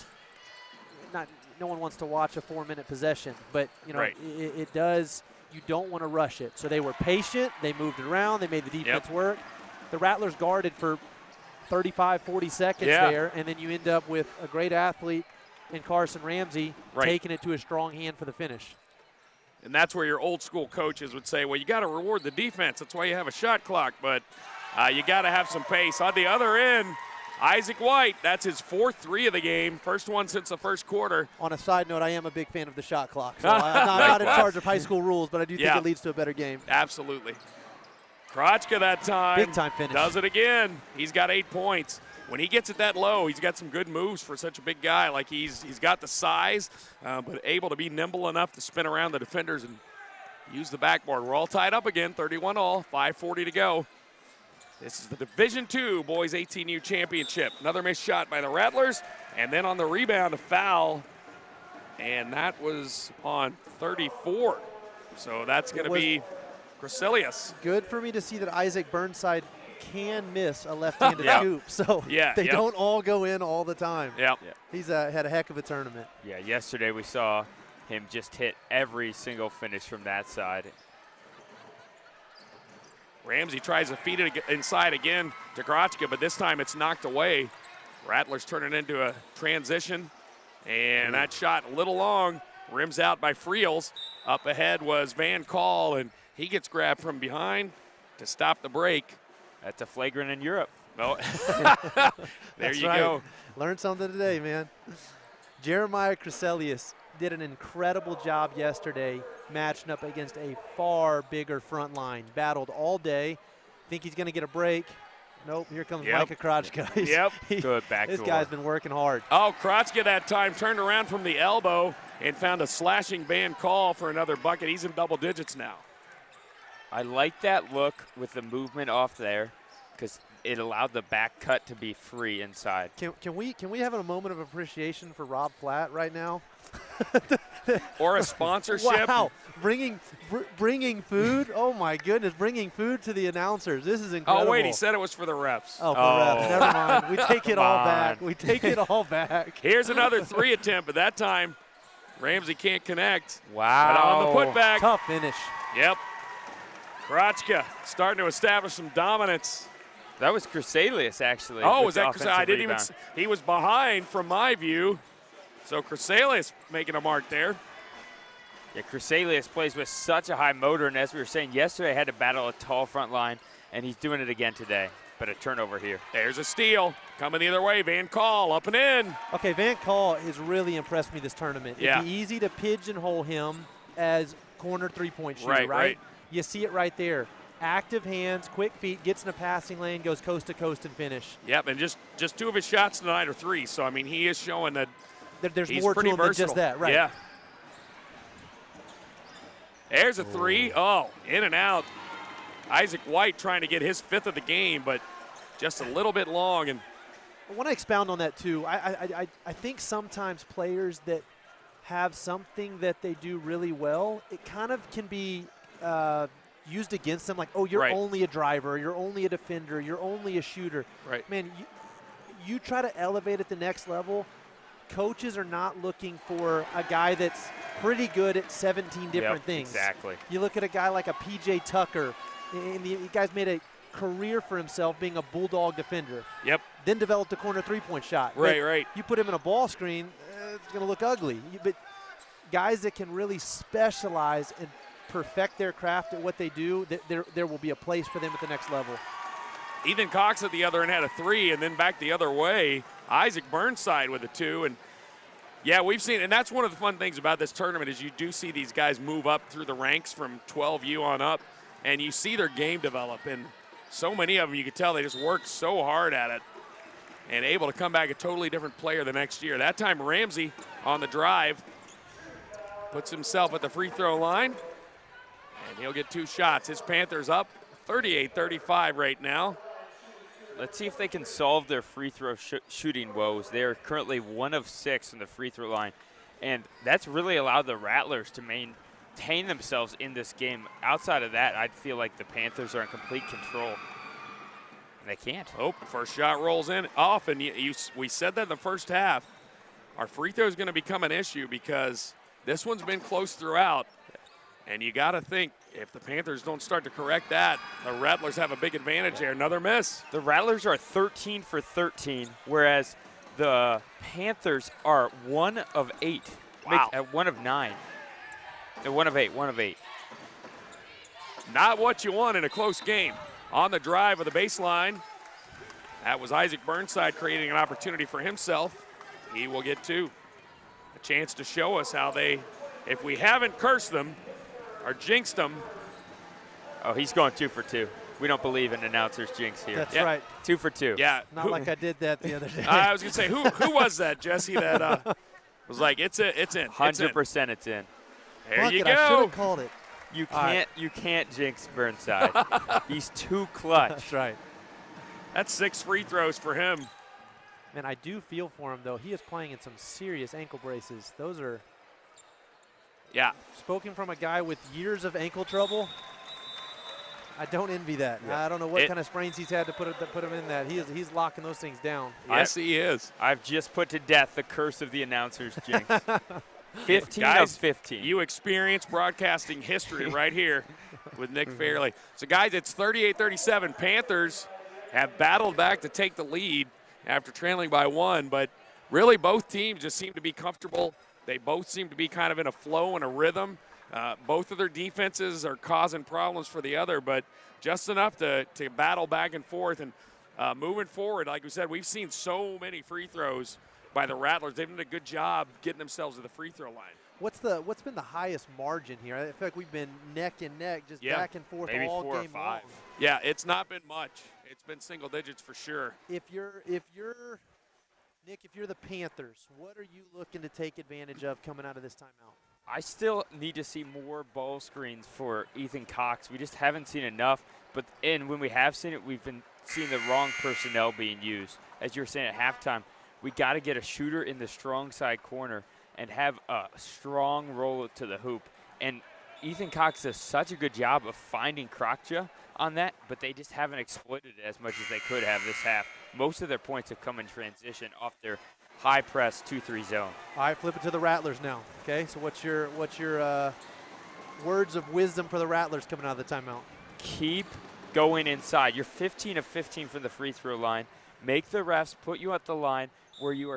No one wants to watch a 4-minute possession, but you know, right. it does. You don't want to rush it. So they were patient. They moved it around. They made the defense work. The Rattlers guarded for 35, 40 seconds there, and then you end up with a great athlete in Carson Ramsey taking it to a strong hand for the finish. And that's where your old school coaches would say, well, you got to reward the defense. That's why you have a shot clock, but you got to have some pace. On the other end, Isaac White, that's his 4th 3 of the game, first one since the first quarter. On a side note, I am a big fan of the shot clock. So I'm not in charge of high school rules, but I do think it leads to a better game. Absolutely. Krochka that time. Big time finish. Does it again. He's got 8 points. When he gets it that low, he's got some good moves for such a big guy. Like he's got the size, but able to be nimble enough to spin around the defenders and use the backboard. We're all tied up again, 31-all, 5:40 to go. This is the Division II Boys 18U Championship. Another missed shot by the Rattlers, and then on the rebound, a foul, and that was on 34. So that's going to be Crescelius. Good for me to see that Isaac Burnside can miss a left-handed scoop, so they don't all go in all the time. He's had a heck of a tournament. Yeah, yesterday we saw him just hit every single finish from that side. Ramsey tries to feed it inside again to Krochka, but this time it's knocked away. Rattlers turn it into a transition, and that shot a little long, rims out by Friels. Up ahead was Van Call, and he gets grabbed from behind to stop the break. That's a flagrant in Europe. Oh. There you go. Learned something today, man. Jeremiah Creselius did an incredible job yesterday matching up against a far bigger front line. Battled all day. Think he's going to get a break. Nope, here comes Micah Krochka. Good back This guy's been working hard. Oh, Krochka that time turned around from the elbow and found a slashing Van Call for another bucket. He's in double digits now. I like that look with the movement off there because it allowed the back cut to be free inside. Can we have a moment of appreciation for Rob Flatt right now? Or a sponsorship. Wow, bringing food. Oh my goodness, bringing food to the announcers. This is incredible. Oh wait, he said it was for the refs. Oh, for refs. Never mind. We take it all back. We take it all back. Here's another 3 attempt, but that time Ramsey can't connect. Wow. But on the putback. Tough finish. Yep. Krochka starting to establish some dominance. That was Creselius, actually. Oh, was that Creselius? I didn't rebound. even. He was behind from my view. So Creselius making a mark there. Yeah, Creselius plays with such a high motor, and as we were saying yesterday, had to battle a tall front line, and he's doing it again today. But a turnover here. There's a steal. Coming the other way, Van Call up and in. Okay, Van Call has really impressed me this tournament. It'd be easy to pigeonhole him as corner three-point shooter, right? You see it right there. Active hands, quick feet, gets in a passing lane, goes coast to coast and finish. Yep, and just 2 of his shots tonight are 3. So, I mean, he is showing that there's he's more to pretty him versatile. than just that, right? Yeah. There's a three. Oh, in and out. Isaac White trying to get his 5th of the game, but just a little bit long. And I want to expound on that too. I think sometimes players that have something that they do really well, it kind of can be used against them, like, oh, you're right. only a driver, you're only a defender, you're only a shooter. Right. Man, you try to elevate at the next level, coaches are not looking for a guy that's pretty good at 17 different things. Exactly. You look at a guy like a PJ Tucker, and the guy's made a career for himself being a bulldog defender. Yep. Then developed a corner three-point shot. Right, but right. You put him in a ball screen, it's going to look ugly. But guys that can really specialize and perfect their craft at what they do, there will be a place for them at the next level. Ethan Cox at the other end had a 3, and then back the other way, Isaac Burnside with a 2. And yeah, we've seen, and that's one of the fun things about this tournament is you do see these guys move up through the ranks from 12U on up, and you see their game develop. And so many of them, you can tell they just worked so hard at it and able to come back a totally different player the next year. That time Ramsey on the drive puts himself at the free throw line, and he'll get 2 shots. His Panthers up 38-35 right now. Let's see if they can solve their free throw shooting woes. They're currently 1 of 6 from the free throw line, and that's really allowed the Rattlers to maintain themselves in this game. Outside of that, I'd feel like the Panthers are in complete control. And they can't. Oh, first shot rolls in off, and we said that in the first half. Our free throw is going to become an issue because this one's been close throughout, and you got to think if the Panthers don't start to correct that, the Rattlers have a big advantage there. Another miss. The Rattlers are 13 for 13, whereas the Panthers are 1 of 8. Wow. 1 of 9. They're 1 of 8, 1 of 8. Not what you want in a close game. On the drive of the baseline, that was Isaac Burnside creating an opportunity for himself. He will get 2. A chance to show us how they, if we haven't cursed them or jinxed them. Oh, he's going 2 for 2. We don't believe in announcers jinx here. That's right. 2 for 2. Yeah. Not like I did that the other day. I was going to say, who was that, Jesse, that was like, it's in. 100% it's in. There you I should go. have called it. You can't jinx Burnside. He's too clutch. That's right. That's 6 free throws for him. Man, I do feel for him, though. He is playing in some serious ankle braces. Those are, yeah. spoken from a guy with years of ankle trouble. I don't envy that. Yeah. I don't know what kind of sprains he's had to put him in that. He's locking those things down. Yes, he is. I've just put to death the curse of the announcers jinx. 15 guys, of 15. You experience broadcasting history right here with Nick Fairley. So, guys, it's 38-37. Panthers have battled back to take the lead after trailing by 1, but really both teams just seem to be comfortable. They both seem to be kind of in a flow and a rhythm. Both of their defenses are causing problems for the other, but just enough to battle back and forth. And moving forward, like we said, we've seen so many free throws by the Rattlers. They've done a good job getting themselves to the free throw line. What's been the highest margin here? I feel like we've been neck and neck, just back and forth maybe all 4 or game 5. long. Yeah, it's not been much. It's been single digits for sure. If you're Nick, if you're the Panthers, what are you looking to take advantage of coming out of this timeout? I still need to see more ball screens for Ethan Cox. We just haven't seen enough. And when we have seen it, we've been seeing the wrong personnel being used. As you were saying at halftime, we got to get a shooter in the strong side corner and have a strong roll to the hoop. And Ethan Cox does such a good job of finding Krakja on that, but they just haven't exploited it as much as they could have this half. Most of their points have come in transition off their high press 2-3 zone. All right, flip it to the Rattlers now. Okay, so what's your words of wisdom for the Rattlers coming out of the timeout? Keep going inside. You're 15 of 15 from the free throw line. Make the refs put you at the line where you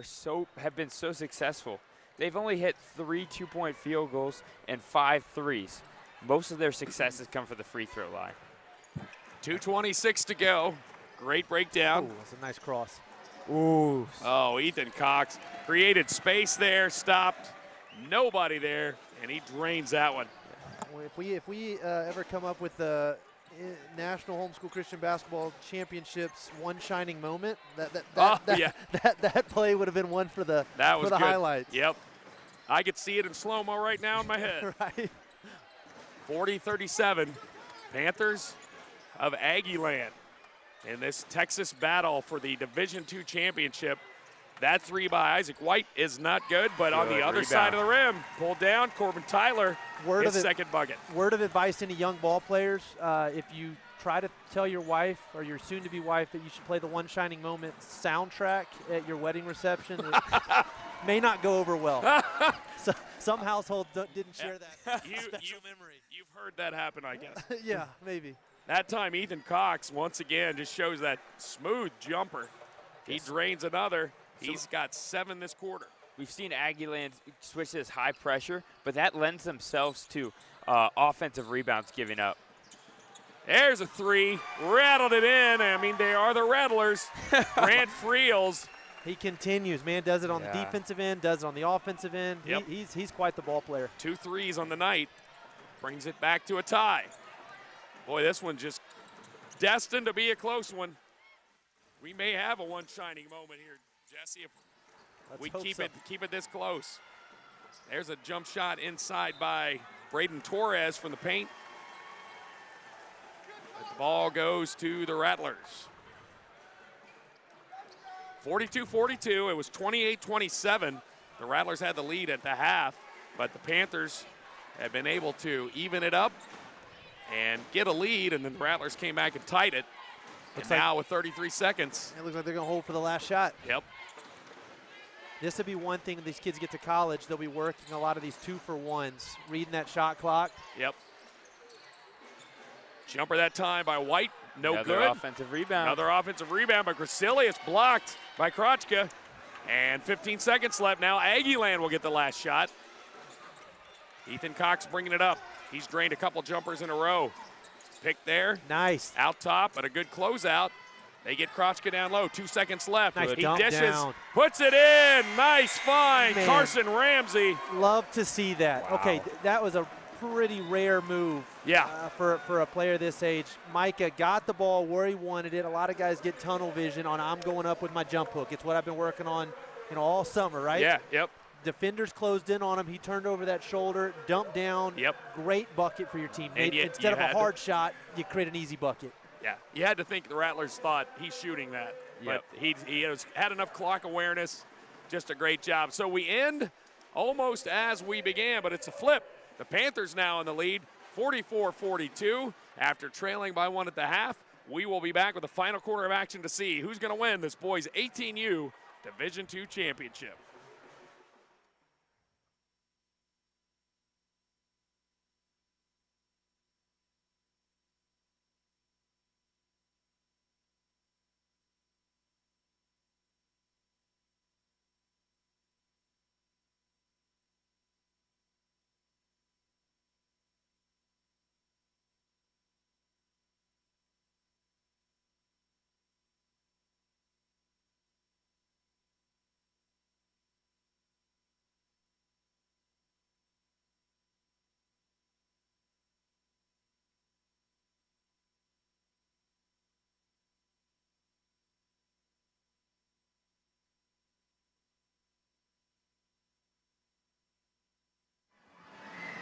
have been so successful. They've only hit 3 2-point field goals and 5 threes. Most of their successes come from the free throw line. 2:26 to go. Great breakdown. Ooh, that's a nice cross. Ooh. Oh, Ethan Cox created space there, stopped, nobody there, and he drains that one. Well, if we ever come up with the National Homeschool Christian Basketball Championships one shining moment, that play would have been one for the good highlights. Yep. I could see it in slow-mo right now in my head. Right. 40-37, Panthers of Aggieland in this Texas battle for the Division II championship. That three by Isaac White is not good, but on the other side of the rim, pulled down, Corbin Tyler, his second bucket. Word of advice to any young ball players, if you try to tell your wife or your soon-to-be wife that you should play the One Shining Moment soundtrack at your wedding reception, it may not go over well. So, some households didn't share that special memory. You've heard that happen, I guess. Yeah, maybe. That time, Ethan Cox, once again, just shows that smooth jumper. He drains another. He's got 7 this quarter. We've seen Aggieland switch to this high pressure, but that lends themselves to offensive rebounds giving up. There's a three. Rattled it in. I mean, they are the Rattlers. Grant Friels. He continues, man. Does it on the defensive end, does it on the offensive end. Yep. He's quite the ball player. 2 threes on the night. Brings it back to a tie. Boy, this one just destined to be a close one. We may have a one shining moment here, Jesse, if we keep it this close. There's a jump shot inside by Braden Torres from the paint. But the ball goes to the Rattlers. 42-42, it was 28-27. The Rattlers had the lead at the half, but the Panthers have been able to even it up and get a lead, and then the Rattlers came back and tied it. And now with 33 seconds. It looks like they're going to hold for the last shot. Yep. This would be one thing when these kids get to college. They'll be working a lot of these 2-for-1s, reading that shot clock. Yep. Jumper that time by White. No good. Another offensive rebound. Another offensive rebound by Gracilius, blocked by Krotchka. And 15 seconds left now. Aggieland will get the last shot. Ethan Cox bringing it up. He's drained a couple jumpers in a row. Pick there. Nice. Out top, but a good closeout. They get Krotchka down low. 2 seconds left. Nice he dump dishes, down. puts it in. Nice find, Man. Carson Ramsey. Love to see that. Wow. Okay, that was a pretty rare move. Yeah. For a player this age. Micah got the ball where he wanted it. A lot of guys get tunnel vision on I'm going up with my jump hook. It's what I've been working on, all summer, right? Yeah, yep. Defenders closed in on him. He turned over that shoulder, dumped down. Yep. Great bucket for your team. And Instead of a hard shot, you create an easy bucket. Yeah, you had to think the Rattlers thought he's shooting that. Yep. But he had enough clock awareness. Just a great job. So we end almost as we began, but it's a flip. The Panthers now in the lead, 44-42. After trailing by 1 at the half, we will be back with the final quarter of action to see who's going to win this boys 18U Division II championship.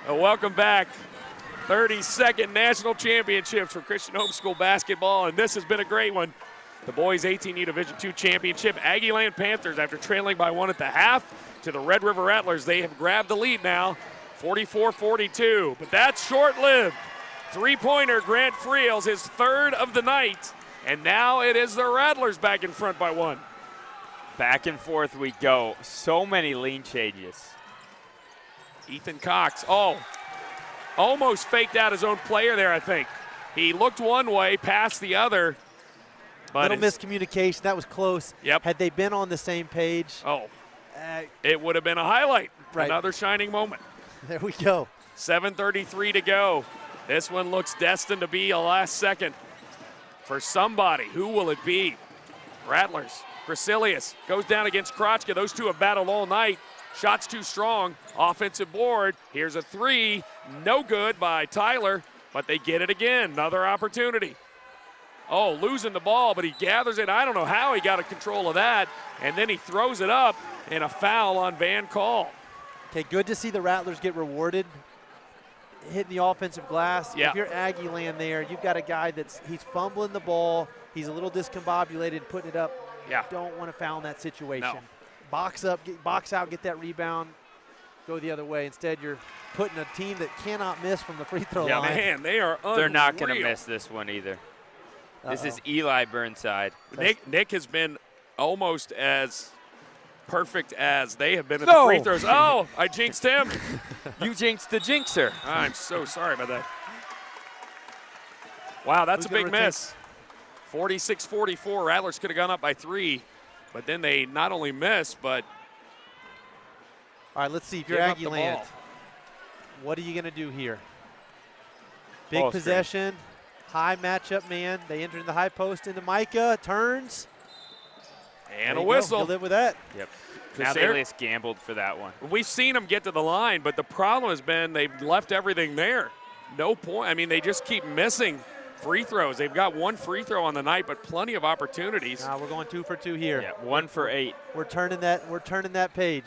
Welcome back. 32nd National Championships for Christian Homeschool Basketball, and this has been a great one. The boys 18U Division II Championship. Aggieland Panthers, after trailing by 1 at the half to the Red River Rattlers, they have grabbed the lead now, 44-42. But that's short-lived. Three-pointer, Grant Friels, his third of the night, and now it is the Rattlers back in front by 1. Back and forth we go. So many lean changes. Ethan Cox, almost faked out his own player there, I think. He looked one way, passed the other. But little miscommunication. That was close. Yep. Had they been on the same page. It would have been a highlight. Right. Another shining moment. There we go. 7:33 to go. This one looks destined to be a last second for somebody. Who will it be? Rattlers. Gracilius goes down against Krotchka. Those two have battled all night. Shots too strong. Offensive board. Here's a three. No good by Tyler, but they get it again. Another opportunity. Losing the ball, but he gathers it. I don't know how he got a control of that. And then he throws it up, and a foul on Van Call. Okay, good to see the Rattlers get rewarded. hitting the offensive glass. Yeah. If you're Aggieland there, you've got a guy he's fumbling the ball. He's a little discombobulated, putting it up. Yeah. Don't want to foul in that situation. No. Box up, box out, get that rebound, go the other way. Instead, you're putting a team that cannot miss from the free throw line. Man, they are unreal. They're not going to miss this one either. This is Eli Burnside. Nick has been almost as perfect as they have been at the free throws. Oh, I jinxed him. You jinxed the jinxer. I'm so sorry about that. Wow, that's a big miss. 46-44. Rattlers could have gone up by 3, but then they not only missed, but all right, let's see if you're give up the Aggieland. ball. What are you going to do here? Big Ball possession, high matchup man. They enter in the high post into Micah, turns. And There a you go. whistle. You'll live with that. Yep. Now they're- Casalius gambled for that one. We've seen them get to the line, but the problem has been they've left everything there. No point. I mean, they just keep missing free throws. They've got 1 free throw on the night, but plenty of opportunities. We're going 2 for 2 here. Yeah, 1 for 8. We're turning that page.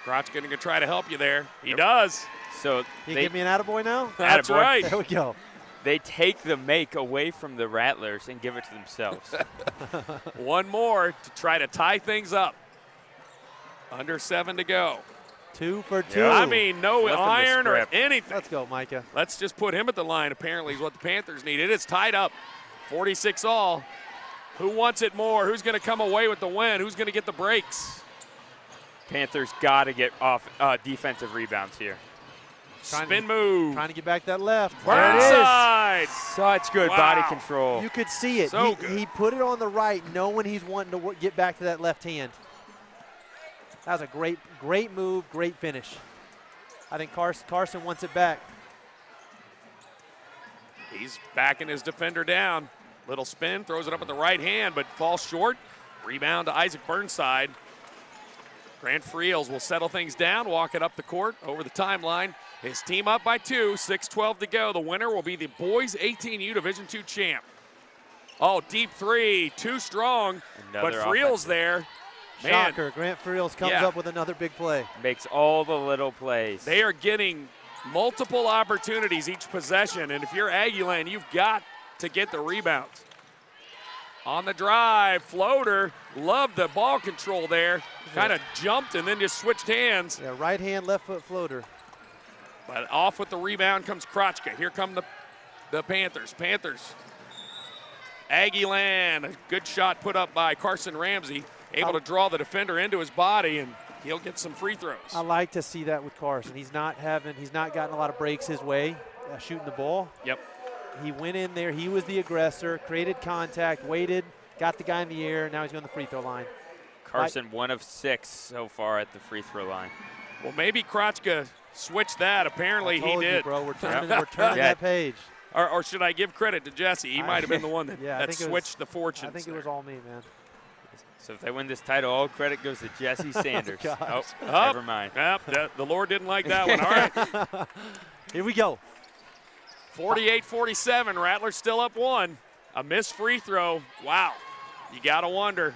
Crotch going to try to help you there. He does. So You they, give me an attaboy now? That's Attaboy. right. There we go. they take the make away from the Rattlers and give it to themselves. 1 more to try to tie things up. Under 7 to go. 2 for 2. I mean, no Flipping the iron or script. anything. Let's go, Micah. Let's just put him at the line, apparently, is what the Panthers need. It is tied up, 46 all. Who wants it more? Who's going to come away with the win? Who's going to get the breaks? Panthers got to get off defensive rebounds here. Spin move. Trying to get back that left. Burnside. Such good Wow. body control. You could see it. So He put it on the right, knowing he's wanting to get back to that left hand. That was a great move, great finish. I think Carson wants it back. He's backing his defender down. Little spin, throws it up with the right hand, but falls short. Rebound to Isaac Burnside. Grant Friels will settle things down, walk it up the court, over the timeline. His team up by 2, 6:12 to go. The winner will be the boys 18U Division II champ. Oh, deep 3, too strong, but Another Friels offensive. there. Man, Shocker. Grant Friels comes Yeah. up with another big play. Makes all the little plays. they are getting multiple opportunities each possession, and if you're Aggieland, you've got to get the rebounds. On the drive, floater, loved the ball control there. Kind of jumped and then just switched hands. Yeah, right hand, left foot floater. But off with the rebound comes Krotchka. Here come the Panthers. Aggieland, a good shot put up by Carson Ramsey, able to draw the defender into his body, and he'll get some free throws. I like to see that with Carson. He's not gotten a lot of breaks his way shooting the ball. Yep. He went in there. He was the aggressor, created contact, waited, got the guy in the air. Now he's on the free throw line. Carson 1 of 6 so far at the free throw line. Well, maybe Krotchka switched that. Apparently he Told you, did. bro. We're turning Yeah. that page. Or should I give credit to Jesse? He might have been the one that, Yeah, I that think it was- switched the fortunes. I think it there. was all me, man. So if they win this title, all credit goes to Jesse Sanders. gosh. Never mind. Yep, the Lord didn't like that one. All right. Here we go. 48-47, Rattlers still up 1. A missed free throw. Wow. You got to wonder.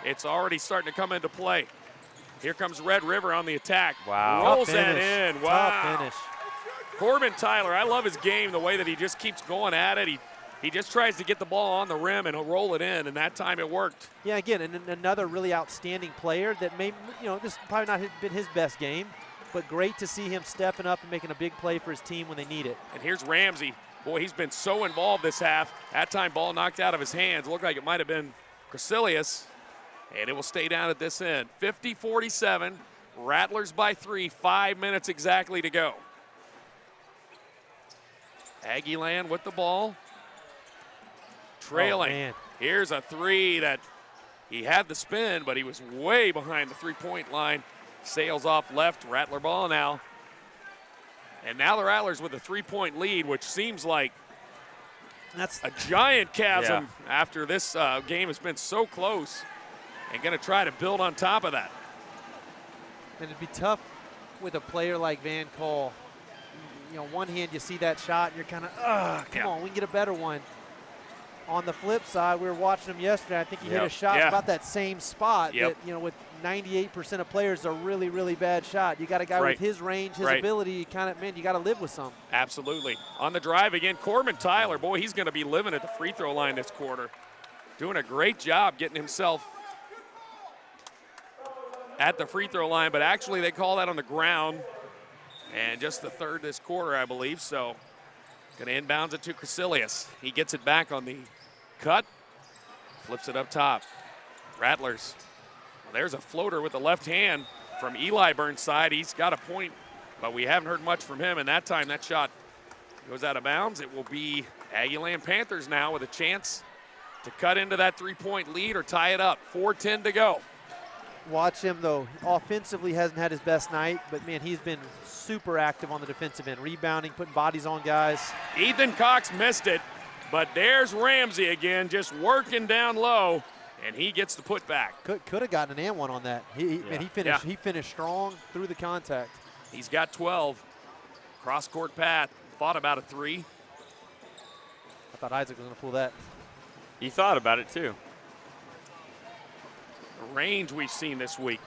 It's already starting to come into play. Here comes Red River on the attack. Wow. Rolls Tough that finish. in. Wow. Tough finish. Corbin Tyler, I love his game, the way that he just keeps going at it. He just tries to get the ball on the rim and he'll roll it in, and that time it worked. Yeah, again, and another really outstanding player that may, this probably not been his best game, but great to see him stepping up and making a big play for his team when they need it. And here's Ramsey. Boy, he's been so involved this half. That time ball knocked out of his hands. Looked like it might have been Casilius. And it will stay down at this end. 50-47, Rattlers by 3, 5 minutes exactly to go. Aggieland with the ball. Trailing. Oh, man. Here's a 3 that he had the spin, but he was way behind the three-point line. Sails off left, Rattler ball now. And now the Rattlers with a 3-point lead, which seems like That's a giant chasm after this game has been so close, and going to try to build on top of that. And it'd be tough with a player like Van Cole. One hand you see that shot and you're kind of, come on, we can get a better one. On the flip side, we were watching him yesterday. I think he hit a shot about that same spot that, you know, with 98% of players, a really, really bad shot. You got a guy with his range, his ability, you kind of, man, you got to live with some. Absolutely. On the drive again, Corbin Tyler, boy, he's going to be living at the free throw line this quarter. Doing a great job getting himself at the free throw line, but actually they call that on the ground. And just the third this quarter, I believe. So going to inbounds it to Crecilius. He gets it back on the cut, flips it up top. Rattlers. Well, there's a floater with the left hand from Eli Burnside. He's got a point, but we haven't heard much from him. And that time that shot goes out of bounds. It will be Aggieland Panthers now with a chance to cut into that three-point lead or tie it up. 4:10 to go. Watch him, though. Offensively hasn't had his best night, but, man, he's been super active on the defensive end, rebounding, putting bodies on guys. Ethan Cox missed it, but there's Ramsey again, just working down low, and he gets the putback. Could have gotten an and one on that. Man, he finished strong through the contact. He's got 12. Cross-court path, thought about a three. I thought Isaac was going to pull that. He thought about it, too. The range we've seen this week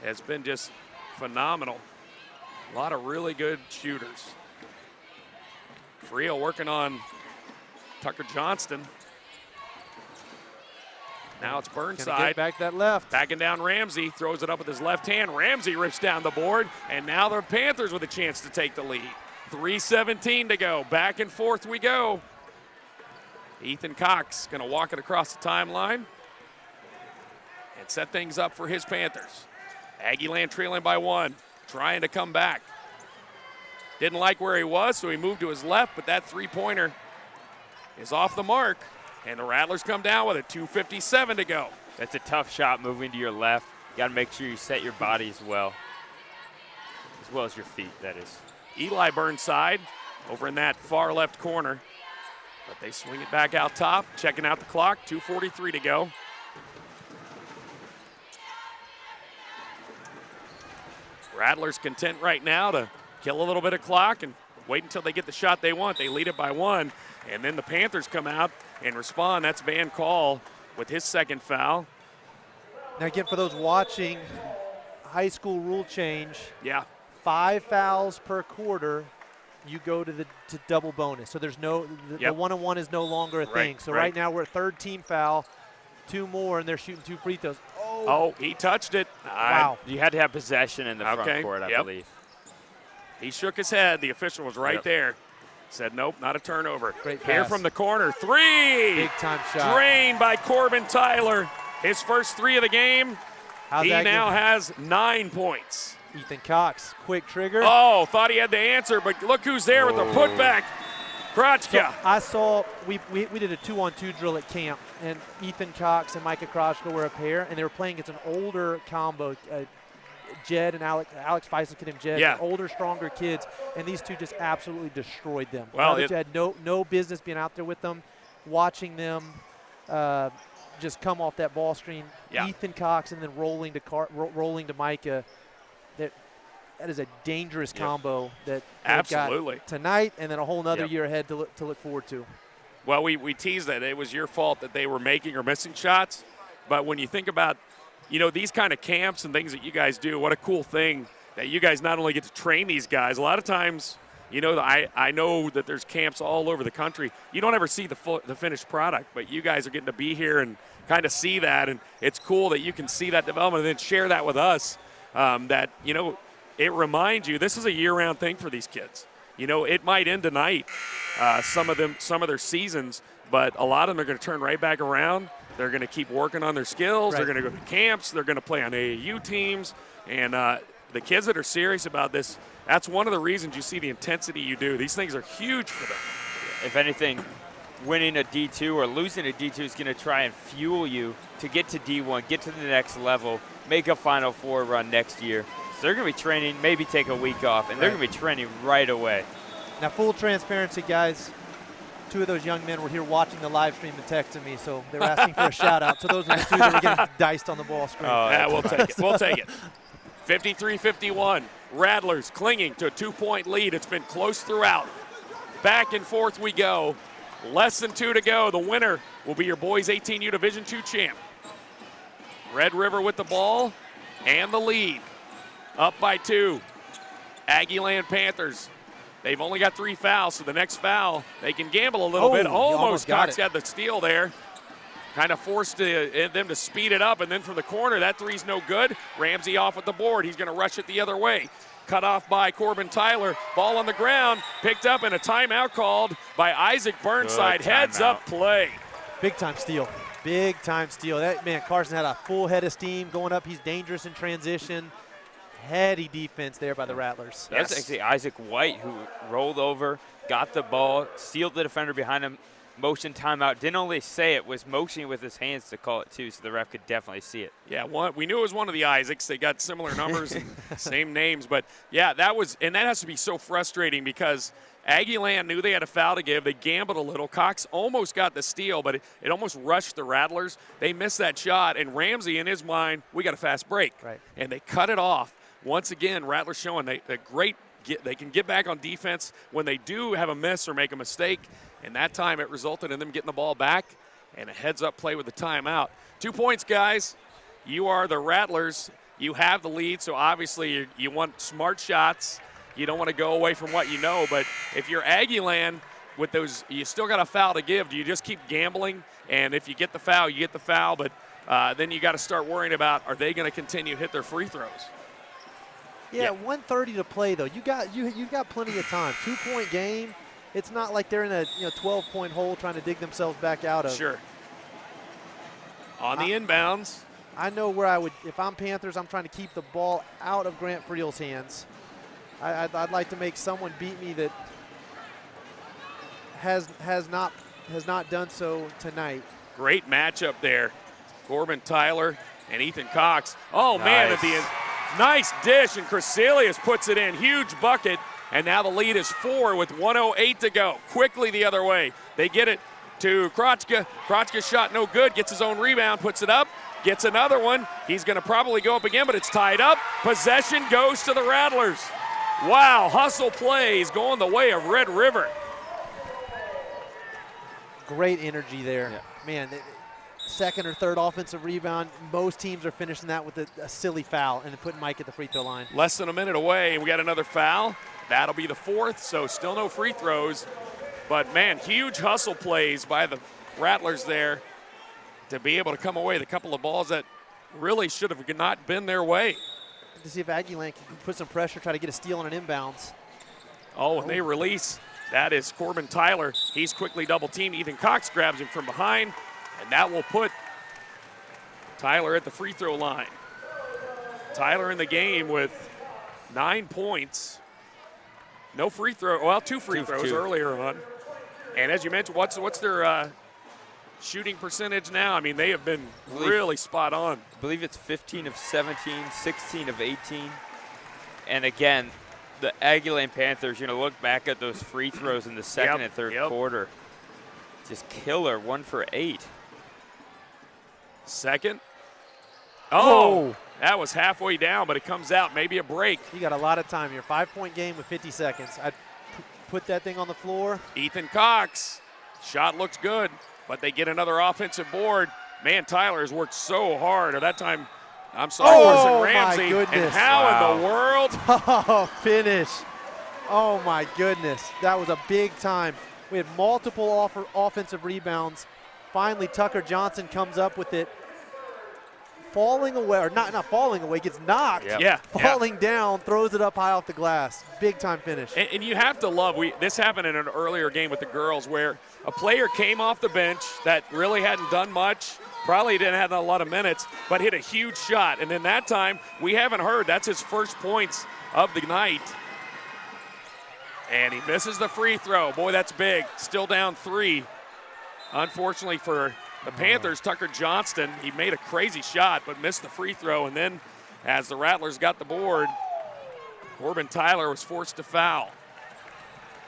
has been just phenomenal. A lot of really good shooters. Frio working on Tucker Johnston. Now it's Burnside. Get back that left. Backing down Ramsey, throws it up with his left hand. Ramsey rips down the board, and now the Panthers with a chance to take the lead. 3:17 to go. Back and forth we go. Ethan Cox going to walk it across the timeline and set things up for his Panthers. Aggieland trailing by one, trying to come back. Didn't like where he was, so he moved to his left, but that three-pointer is off the mark, and the Rattlers come down with it. 2:57 to go. That's a tough shot moving to your left. You got to make sure you set your body as well as your feet, that is. Eli Burnside over in that far left corner, but they swing it back out top, checking out the clock. 2:43 to go. Rattlers content right now to kill a little bit of clock and wait until they get the shot they want. They lead it by one, and then the Panthers come out and respond. That's Van Call with his second foul. Now again, for those watching, high school rule change. Yeah. 5 fouls per quarter, you go to double bonus. So there's no, the one-on-one is no longer a thing. So right now we're third team foul, 2 more, and they're shooting 2 free throws. Oh, he touched it. Wow. You had to have possession in the front court, I believe. He shook his head. The official was right there. Said, nope, not a turnover. Great pass. Here from the corner, 3. Big time shot. Drained by Corbin Tyler. His first 3 of the game. He now has 9 points. Ethan Cox, quick trigger. Oh, thought he had the answer, but look who's there with the putback. Krotchka. So I saw, we did a 2-on-2 drill at camp, and Ethan Cox and Micah Krotchka were a pair, and they were playing against an older combo, Jed and Alex Feisel, him Jed, older, stronger kids, and these two just absolutely destroyed them. Well, they had no business being out there with them, watching them just come off that ball screen. Ethan Cox and then rolling to Micah. That is a dangerous combo that got tonight, and then a whole nother year ahead to look forward to. Well, we teased that it was your fault that they were making or missing shots, but when you think about, these kind of camps and things that you guys do, what a cool thing that you guys not only get to train these guys. A lot of times, I know that there's camps all over the country. You don't ever see the finished product, but you guys are getting to be here and kind of see that, and it's cool that you can see that development and then share that with us. It reminds you this is a year-round thing for these kids. It might end tonight, some of their seasons, but a lot of them are going to turn right back around. They're going to keep working on their skills. They're going to go to camps. They're going to play on AAU teams. And the kids that are serious about this, that's one of the reasons you see the intensity you do. These things are huge for them. If anything, winning a D2 or losing a D2 is going to try and fuel you to get to D1, get to the next level, make a Final Four run next year. So they're going to be training, maybe take a week off, and they're going to be training right away. Now, full transparency, guys, 2 of those young men were here watching the live stream and texting me, so they were asking for a shout-out. So those are the 2 that were getting diced on the ball screen. We'll take it. We'll take it. 53-51. Rattlers clinging to a 2-point lead. It's been close throughout. Back and forth we go. Less than 2 to go. The winner will be your boys 18U Division II champ. Red River with the ball and the lead. Up by 2. Aggieland Panthers. They've only got 3 fouls, so the next foul, they can gamble a little bit. Almost Cox had the steal there. Kind of forced them to speed it up, and then from the corner, that three's no good. Ramsey off with the board. He's going to rush it the other way. Cut off by Corbin Tyler. Ball on the ground, picked up, and a timeout called by Isaac Burnside. Heads up play. Big time steal. Big time steal. That man, Carson had a full head of steam going up. He's dangerous in transition. Heady defense there by the Rattlers. That's actually Isaac White who rolled over, got the ball, sealed the defender behind him, motion timeout. Didn't only say it, was motioning with his hands to call it too, so the ref could definitely see it. Yeah, we knew it was one of the Isaacs. They got similar numbers and same names. But, yeah, that has to be so frustrating because Aggieland knew they had a foul to give. They gambled a little. Cox almost got the steal, but it almost rushed the Rattlers. They missed that shot, and Ramsey, in his mind, we got a fast break. Right. And they cut it off. Once again, Rattlers showing they can get back on defense when they do have a miss or make a mistake. And that time it resulted in them getting the ball back and a heads-up play with the timeout. 2 points, guys. You are the Rattlers. You have the lead, so obviously you want smart shots. You don't want to go away from what you know. But if you're Aggieland with those, you still got a foul to give. Do you just keep gambling? And if you get the foul, you get the foul. But then you got to start worrying about, are they going to continue to hit their free throws? Yeah, 1:30 to play though. You got plenty of time. 2-point game. It's not like they're in a 12-point hole trying to dig themselves back out of. Sure. On the inbounds. I know where I would, if I'm Panthers, I'm trying to keep the ball out of Grant Friel's hands. I'd like to make someone beat me that has not done so tonight. Great matchup there. Corbin Tyler and Ethan Cox. Oh, nice. Man, at the end. Nice dish, and Creselius puts it in. Huge bucket, and now the lead is 4 with 1:08 to go. Quickly the other way. They get it to Krotchka. Krotchka's shot no good. Gets his own rebound, puts it up, gets another one. He's going to probably go up again, but it's tied up. Possession goes to the Rattlers. Wow, hustle plays going the way of Red River. Great energy there. Yeah. Man, second or third offensive rebound. Most teams are finishing that with a silly foul and putting Mike at the free throw line. Less than a minute away, and we got another foul. That'll be the 4th, so still no free throws. But, man, huge hustle plays by the Rattlers there to be able to come away with a couple of balls that really should have not been their way. To see if Aggieland can put some pressure, try to get a steal on an inbounds. Oh, and they release. That is Corbin Tyler. He's quickly double-teamed. Ethan Cox grabs him from behind. And that will put Tyler at the free throw line. Tyler in the game with 9 points. No free throw, well, 2 free throws earlier on. And as you mentioned, what's their shooting percentage now? I mean, they have been really spot on. I believe it's 15 of 17, 16 of 18. And again, the Aggieland Panthers, look back at those free throws in the second and third quarter. Just killer, 1 for 8. Second. Oh, that was halfway down, but it comes out. Maybe a break. You got a lot of time here. 5-point game with 50 seconds. I'd put that thing on the floor. Ethan Cox. Shot looks good, but they get another offensive board. Man, Tyler has worked so hard. At that time, I'm sorry, Carson Ramsey. My goodness. And how in the world? Oh, finish. Oh, my goodness. That was a big time. We had multiple offensive rebounds. Finally, Tucker Johnson comes up with it. Falling away, or not falling away, gets knocked. Falling down, throws it up high off the glass. Big time finish. And you have to love, this happened in an earlier game with the girls where a player came off the bench that really hadn't done much, probably didn't have a lot of minutes, but hit a huge shot. And then that time, we haven't heard, that's his first points of the night. And he misses the free throw. Boy, that's big. Still down 3. Unfortunately for the Panthers, Tucker Johnston, he made a crazy shot but missed the free throw. And then as the Rattlers got the board, Corbin Tyler was forced to foul.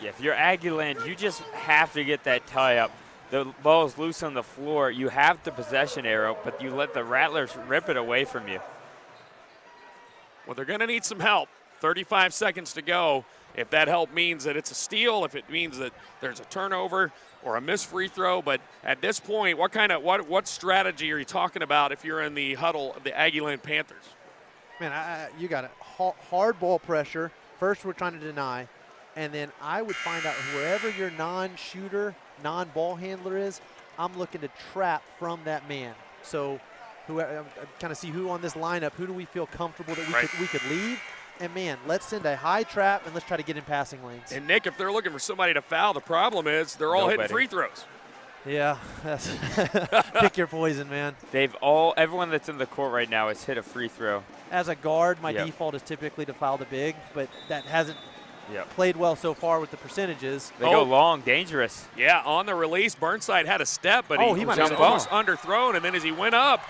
Yeah, if you're Aggieland, you just have to get that tie up. The ball's loose on the floor. You have the possession arrow, but you let the Rattlers rip it away from you. Well, they're going to need some help. 35 seconds to go. If that help means that it's a steal, if it means that there's a turnover or a missed free throw. But at this point, what strategy are you talking about if you're in the huddle of the Aggieland Panthers? Man, you got it. Hard ball pressure. First, we're trying to deny. And then I would find out wherever your non-shooter, non-ball handler is, I'm looking to trap from that man. So I'm kind of see who on this lineup, who do we feel comfortable that we could leave. And, man, let's send a high trap and let's try to get in passing lanes. And, Nick, if they're looking for somebody to foul, the problem is they're all hitting free throws. Yeah, that's pick your poison, man. Everyone that's in the court right now has hit a free throw. As a guard, my default is typically to foul the big, but that hasn't played well so far with the percentages. They go long, dangerous. Yeah, on the release, Burnside had a step, but he was almost underthrown, and then as he went up,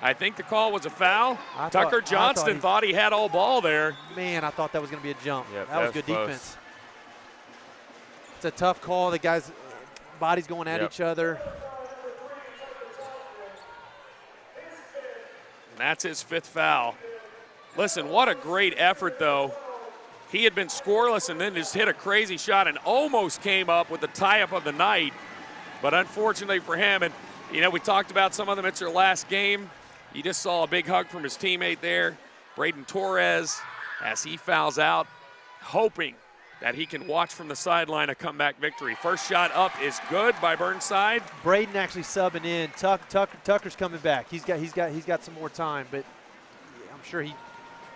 I think the call was a foul. Tucker Johnston thought he had all ball there. Man, I thought that was going to be a jump. Yep, that was good defense. It's a tough call. The guys' bodies going at each other. And that's his 5th foul. Listen, what a great effort, though. He had been scoreless and then just hit a crazy shot and almost came up with the tie-up of the night. But unfortunately for him, and, we talked about some of them, it's their last game. You just saw a big hug from his teammate there, Braden Torres, as he fouls out, hoping that he can watch from the sideline a comeback victory. First shot up is good by Burnside. Braden actually subbing in. Tucker's coming back. He's got some more time, but I'm sure he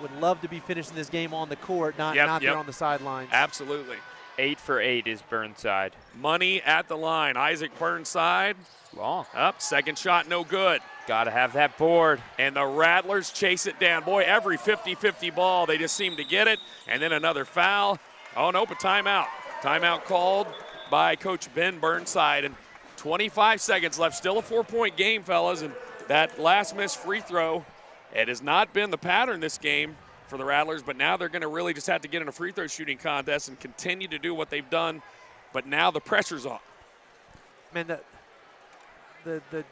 would love to be finishing this game on the court, not there on the sidelines. Absolutely. 8 for 8 is Burnside. Money at the line. Isaac Burnside. Long. Up. Second shot, no good. Got to have that board. And the Rattlers chase it down. Boy, every 50-50 ball, they just seem to get it. And then another foul. Oh, no, but timeout. Timeout called by Coach Ben Burnside. And 25 seconds left. Still a 4-point game, fellas. And that last missed free throw, it has not been the pattern this game for the Rattlers, but now they're going to really just have to get in a free throw shooting contest and continue to do what they've done. But now the pressure's on. Man, the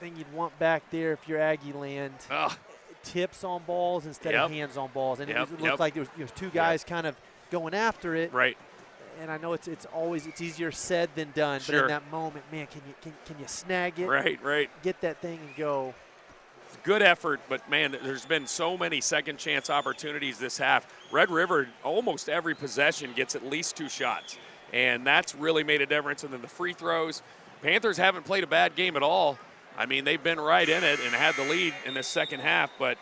thing you'd want back there if you're Aggieland, tips on balls instead of hands on balls. And it looked like there was two guys kind of going after it. Right. And I know it's easier said than done. Sure. But in that moment, man, can you snag it? Right. Get that thing and go. Good effort, but, man, there's been so many second chance opportunities this half. Red River, almost every possession gets at least 2 shots, and that's really made a difference. And then the free throws. Panthers haven't played a bad game at all. I mean, they've been right in it and had the lead in the second half, but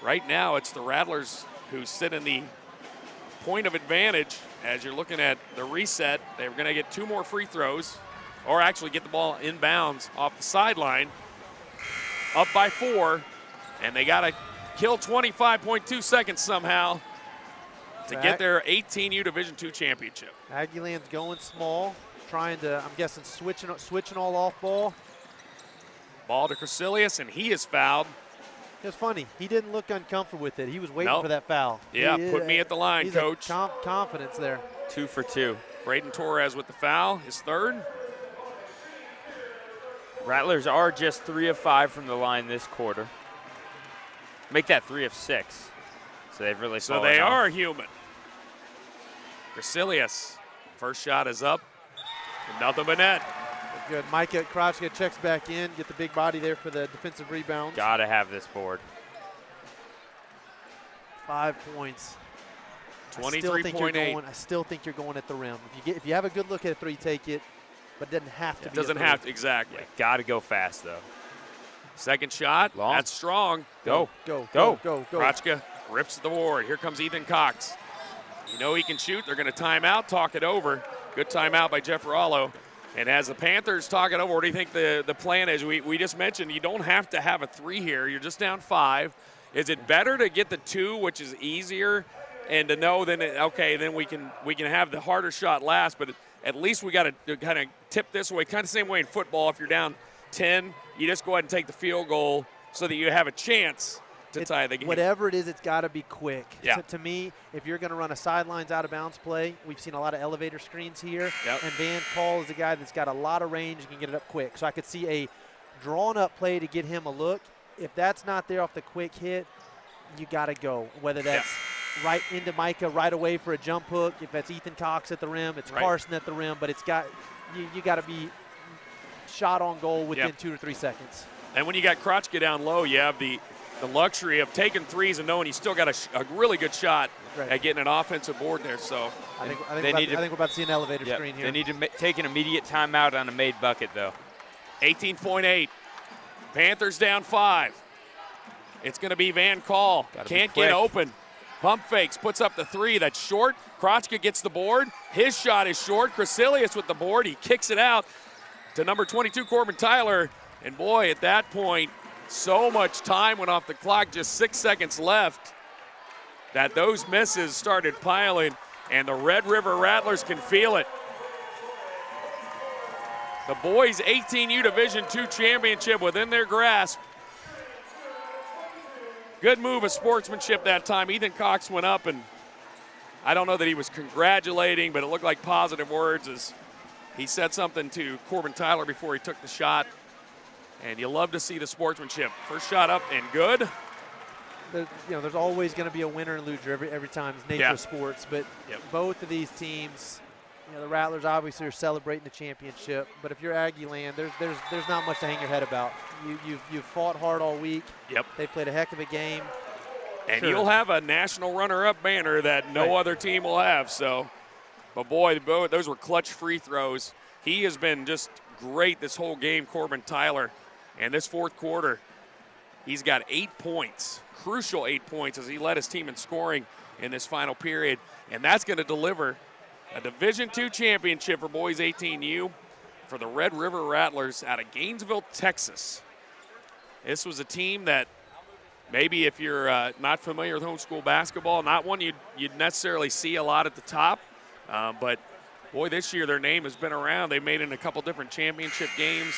right now it's the Rattlers who sit in the point of advantage as you're looking at the reset. They're going to get 2 more free throws, or actually get the ball inbounds off the sideline. Up by 4, and they got to kill 25.2 seconds somehow to get their 18U Division II championship. Aggieland's going small, trying to, I'm guessing, switching all off ball. Ball to Crecilius, and he is fouled. It's funny. He didn't look uncomfortable with it. He was waiting for that foul. Yeah, put me at the line, Coach. Confidence there. 2 for 2. Braden Torres with the foul, his 3rd. Rattlers are just 3 of 5 from the line this quarter. Make that 3 of 6. So they've really fallen So they off. are human. Crecilius, first shot is up. Nothing but net. Good. Micah Kravchka checks back in, get the big body there for the defensive rebound. Got to have this board. 5 points. 23.8. I still think you're going at the rim. If you have a good look at a 3, take it. But it doesn't have to be. Doesn't have to, exactly. Got to go fast, though. Second shot, long. That's strong. Go. Kravchka rips the board. Here comes Ethan Cox. You know he can shoot. They're going to time out, talk it over. Good timeout by Jeff Rallo. And as the Panthers talk it over, what do you think the plan is? We just mentioned you don't have to have a 3 here. You're just down 5. Is it better to get the 2, which is easier, and to know then we can have the harder shot last, but at least we got to kind of tip this way, kind of the same way in football. If you're down 10, you just go ahead and take the field goal so that you have a chance to tie the game. Whatever it is, it's got to be quick. Yeah. To me, if you're going to run a sidelines out of bounds play, we've seen a lot of elevator screens here. Yep. And Van Paul is a guy that's got a lot of range and can get it up quick. So I could see a drawn up play to get him a look. If that's not there off the quick hit, you got to go, whether that's right into Micah right away for a jump hook. If that's Ethan Cox at the rim, it's Carson at the rim, but it's got you got to be shot on goal within 2 or 3 seconds. And when you got Krotchka down low, you have the luxury of taking threes and knowing you still got a really good shot at getting an offensive board there. So I think we're about to see an elevator screen here. They need to take an immediate timeout on a made bucket, though. 18.8. Panthers down 5. It's going to be Van Call. Can't get open. Pump fakes, puts up the 3. That's short. Krotchka gets the board. His shot is short. Crecilius with the board. He kicks it out to number 22, Corbin Tyler. And boy, at that point, so much time went off the clock, just 6 seconds left, that those misses started piling, and the Red River Rattlers can feel it. The boys 18U Division II championship within their grasp. Good move of sportsmanship that time. Ethan Cox went up, and I don't know that he was congratulating, but it looked like positive words as he said something to Corbin Tyler before he took the shot. And you love to see the sportsmanship. First shot up and good. There's always going to be a winner and loser every time. It's nature of sports. But both of these teams, the Rattlers obviously are celebrating the championship. But if you're Aggieland, there's not much to hang your head about. You've fought hard all week. Yep. They played a heck of a game. And you'll have a national runner-up banner that no other team will have. So, but boy, those were clutch free throws. He has been just great this whole game, Corbin Tyler. And this fourth quarter, he's got 8 points, crucial 8 points as he led his team in scoring in this final period. And that's going to deliver a Division II championship for boys 18U for the Red River Rattlers out of Gainesville, Texas. This was a team that maybe if you're not familiar with homeschool basketball, not one you'd necessarily see a lot at the top. But, boy, this year their name has been around. They made it in a couple different championship games.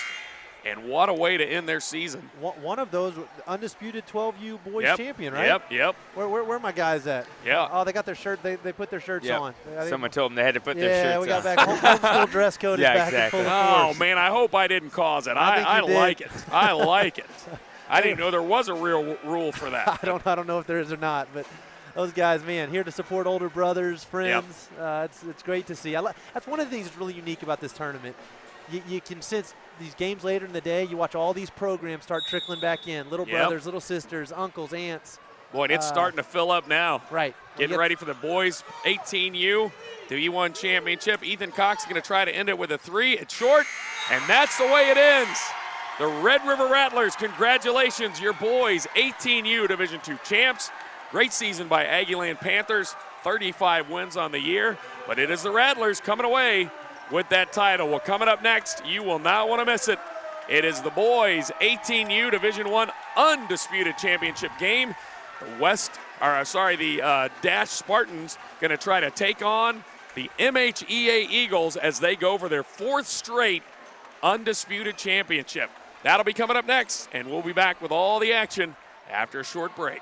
And what a way to end their season. One of those, undisputed 12U boys champion, right? Yep. Where are my guys at? Yeah. Oh, they got their shirt. They put their shirts on. Someone told them they had to put their shirts on. Yeah, we got back. Homeschool dress code is back in full force. Oh, man, I hope I didn't cause it. I like it. I like it. I didn't know there was a real rule for that. I don't know if there is or not, but those guys, man, here to support older brothers, friends. It's great to see. That's one of the things that's really unique about this tournament. You can sense these games later in the day, you watch all these programs start trickling back in. Little brothers, little sisters, uncles, aunts. Boy, and it's starting to fill up now. Right. Getting ready for the boys 18U, the E1 championship. Ethan Cox is going to try to end it with a 3. It's short, and that's the way it ends. The Red River Rattlers, congratulations, your boys 18U Division II champs. Great season by Aggieland Panthers, 35 wins on the year. But it is the Rattlers coming away with that title. Well, coming up next, you will not want to miss it. It is the boys 18U Division I undisputed championship game. The Dash Spartans going to try to take on the MHEA Eagles as they go for their 4th straight undisputed championship. That'll be coming up next, and we'll be back with all the action after a short break.